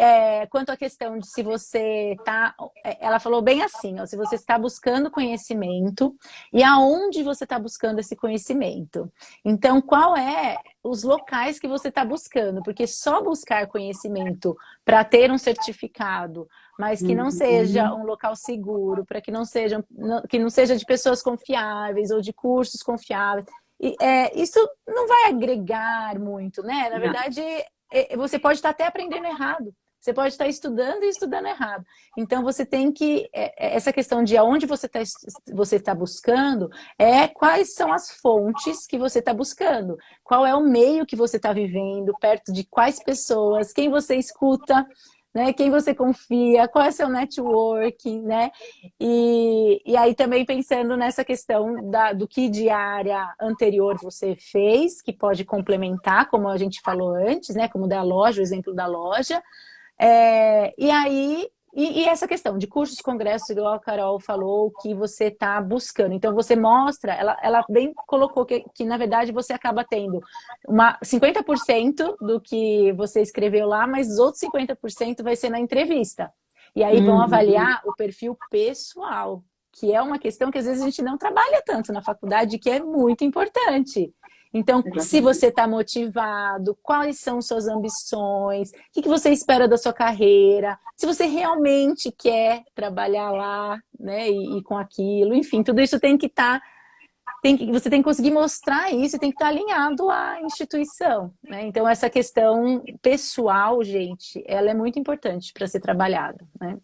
quanto à questão de se você está, ela falou bem assim, ó, se você está buscando conhecimento e aonde você está buscando esse conhecimento. Então, qual é os locais que você está buscando? Porque só buscar conhecimento para ter um certificado, mas que não seja Uhum. um local seguro, para que não seja de pessoas confiáveis ou de cursos confiáveis. isso não vai agregar muito, né? Na verdade, você pode estar até aprendendo errado. Você pode estar estudando e estudando errado. Então, você tem que... essa questão de aonde você tá buscando quais são as fontes que você está buscando. Qual é o meio que você está vivendo, perto de quais pessoas, quem você escuta, né? Quem você confia, qual é o seu networking, né? E aí também pensando nessa questão do que de área anterior você fez, que pode complementar, como a gente falou antes, né? Como da loja, o exemplo da loja. E aí, essa questão de cursos, congressos, igual a Carol falou, que você está buscando. Então, você mostra, ela bem colocou que, na verdade, você acaba tendo 50% do que você escreveu lá, mas os outros 50% vai ser na entrevista. E aí vão avaliar o perfil pessoal, que é uma questão que às vezes a gente não trabalha tanto na faculdade, que é muito importante. Então, se você está motivado, quais são suas ambições, o que você espera da sua carreira, se você realmente quer trabalhar lá, né, e com aquilo, enfim, tudo isso tem que estar, você tem que conseguir mostrar isso, tem que estar alinhado à instituição, né? Então, essa questão pessoal, gente, ela é muito importante para ser trabalhada, né?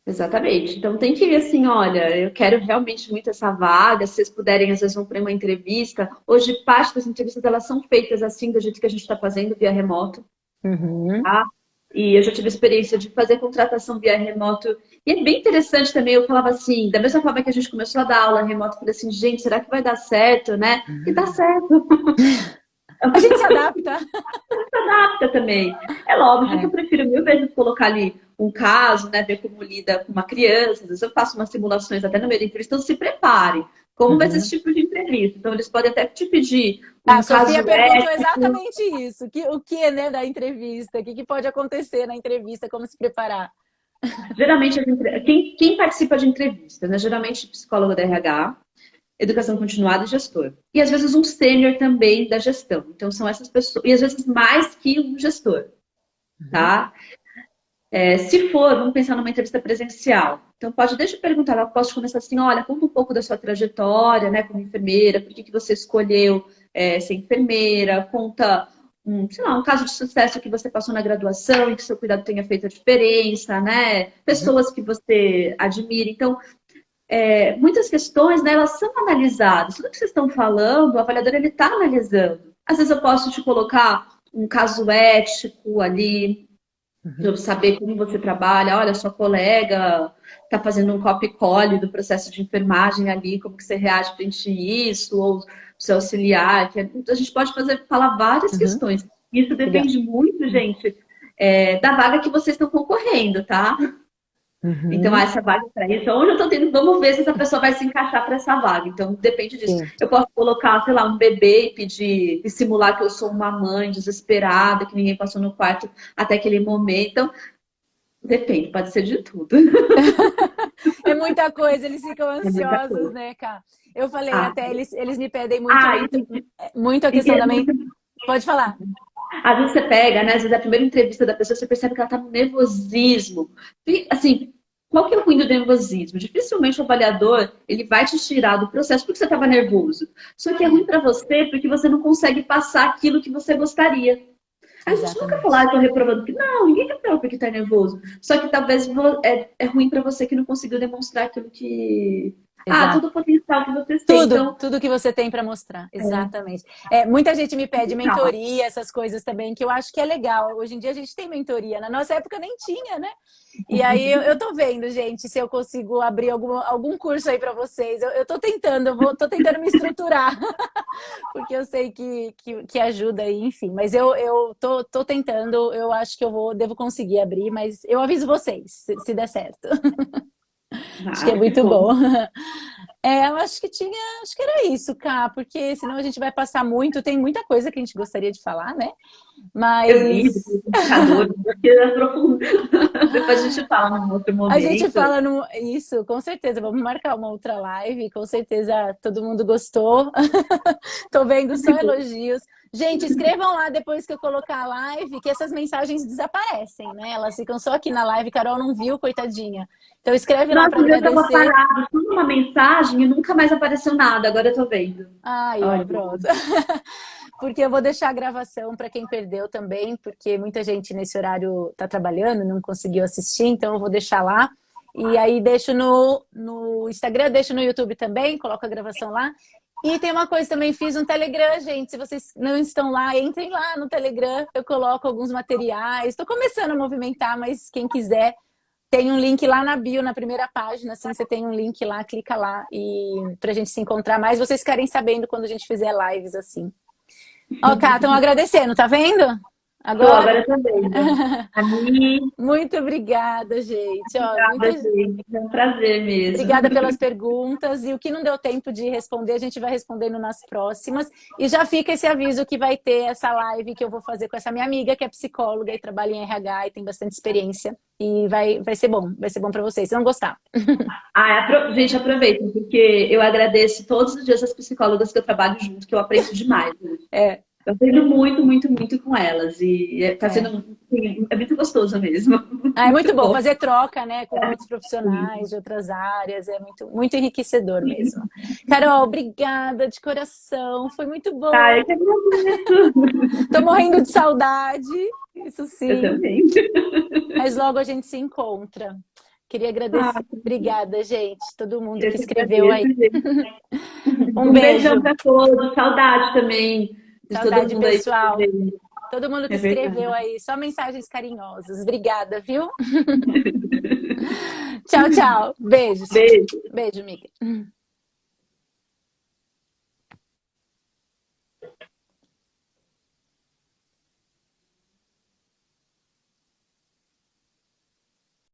Exatamente. Então tem que ir assim, olha, eu quero realmente muito essa vaga, se vocês puderem, às vezes vão para uma entrevista. Hoje, parte das entrevistas, elas são feitas assim, do jeito que a gente está fazendo, via remoto, tá? E eu já tive experiência de fazer contratação via remoto. E é bem interessante também, eu falava assim, da mesma forma que a gente começou a dar aula remoto, eu falei assim, gente, será que vai dar certo, né? E dá certo. A gente se adapta. Se adapta também. É óbvio que eu prefiro mil vezes colocar ali um caso, né? Ver como lida com uma criança. Às vezes eu faço umas simulações até no meio da entrevista, então se preparem. Como vai ser esse tipo de entrevista? Então eles podem até te pedir A um Sofia caso perguntou ético. exatamente isso. O que, né, da entrevista? O que pode acontecer na entrevista? Como se preparar? Geralmente, quem participa de entrevista, né? Geralmente psicólogo da RH, educação continuada e gestor. E às vezes um sênior também da gestão. Então são essas pessoas. E às vezes mais que um gestor, tá? Se for, vamos pensar numa entrevista presencial. Então, deixa eu perguntar, eu posso começar assim, olha, conta um pouco da sua trajetória, né, como enfermeira, por que você escolheu ser enfermeira, conta, sei lá, um caso de sucesso que você passou na graduação e que seu cuidado tenha feito a diferença, né, pessoas que você admira. Então, muitas questões, né, elas são analisadas. Tudo que vocês estão falando, o avaliador, ele está analisando. Às vezes eu posso te colocar um caso ético ali, para eu saber como você trabalha. Olha, sua colega está fazendo um copy-collie do processo de enfermagem ali, como que você reage frente a isso, ou seu auxiliar. A gente pode falar várias questões. Isso depende muito, gente, da vaga que vocês estão concorrendo, tá? Então, essa vaga para isso, onde eu estou tendo, vamos ver se essa pessoa vai se encaixar para essa vaga. Então, depende disso. Sim. Eu posso colocar, sei lá, um bebê e pedir, e simular que eu sou uma mãe desesperada, que ninguém passou no quarto até aquele momento. Então, depende, pode ser de tudo. É muita coisa, eles ficam ansiosos, né, Cá? Eu falei, até eles me pedem muito a questão da mente. Pode falar. Às vezes você pega, né? Às vezes a primeira entrevista da pessoa, você percebe que ela tá no nervosismo. E, assim, qual que é o ruim do nervosismo? Dificilmente o avaliador, ele vai te tirar do processo porque você estava nervoso. Só que é ruim para você porque você não consegue passar aquilo que você gostaria. A gente nunca falar, estou reprovando. Não, ninguém reprova porque está nervoso. Só que talvez é ruim para você que não conseguiu demonstrar aquilo que... todo o potencial que você tem. Tudo que você tem para mostrar, exatamente. Muita gente me pede mentoria, essas coisas também, que eu acho que é legal. Hoje em dia a gente tem mentoria, na nossa época nem tinha, né? E aí eu tô vendo, gente, se eu consigo abrir algum curso aí para vocês. Eu tô tentando, tô tentando me estruturar, porque eu sei que ajuda aí, enfim. Mas eu tô tentando, eu acho que devo conseguir abrir, mas eu aviso vocês, se der certo. Acho que é muito bom. Eu acho que era isso, Cá, porque senão a gente vai passar muito, tem muita coisa que a gente gostaria de falar, né? Mas... Depois a gente fala num outro momento. A gente fala isso, com certeza. Vamos marcar uma outra live, com certeza todo mundo gostou. Tô vendo só elogios. Gente, escrevam lá depois que eu colocar a live, que essas mensagens desaparecem, né? Elas ficam só aqui na live. Carol não viu, coitadinha. Então escreve lá para agradecer. Uma mensagem mensagem e nunca mais apareceu nada. Agora eu tô vendo. Ai, ó, pronto. Porque eu vou deixar a gravação para quem perdeu também, porque muita gente nesse horário tá trabalhando, não conseguiu assistir, então eu vou deixar lá. E aí deixo no Instagram, deixo no YouTube também, coloco a gravação lá. E tem uma coisa também, fiz um Telegram, gente. Se vocês não estão lá, entrem lá no Telegram. Eu coloco alguns materiais. Estou começando a movimentar, mas quem quiser, tem um link lá na bio, na primeira página. Assim, você tem um link lá, clica lá e pra gente se encontrar mais. Vocês ficarem sabendo quando a gente fizer lives assim. Ó, Cá, estão agradecendo, tá vendo? Agora também. Ami. Muito obrigada, gente. Obrigada, gente. É um prazer mesmo. Obrigada pelas perguntas. E o que não deu tempo de responder, a gente vai respondendo nas próximas. E já fica esse aviso que vai ter essa live que eu vou fazer com essa minha amiga, que é psicóloga e trabalha em RH e tem bastante experiência. E vai ser bom para vocês. Vocês vão gostar. Gente, aproveitem, porque eu agradeço todos os dias as psicólogas que eu trabalho junto, que eu aprendo demais. Né? Eu aprendo muito, muito, muito com elas. E tá sendo é muito gostoso mesmo. É muito bom fazer troca, né, com outros profissionais de outras áreas. É muito, muito enriquecedor mesmo. Carol, obrigada de coração. Foi muito bom. Ai, que agradeço. Tô morrendo de saudade. Isso sim. Eu também. Mas logo a gente se encontra. Queria agradecer. Obrigada, gente. Todo mundo que escreveu aí. Um beijão pra todos. Saudade também. Saudade, pessoal. Todo mundo que escreveu aí. Só mensagens carinhosas. Obrigada, viu? Tchau, tchau. Beijos. Beijo. Beijo, amiga.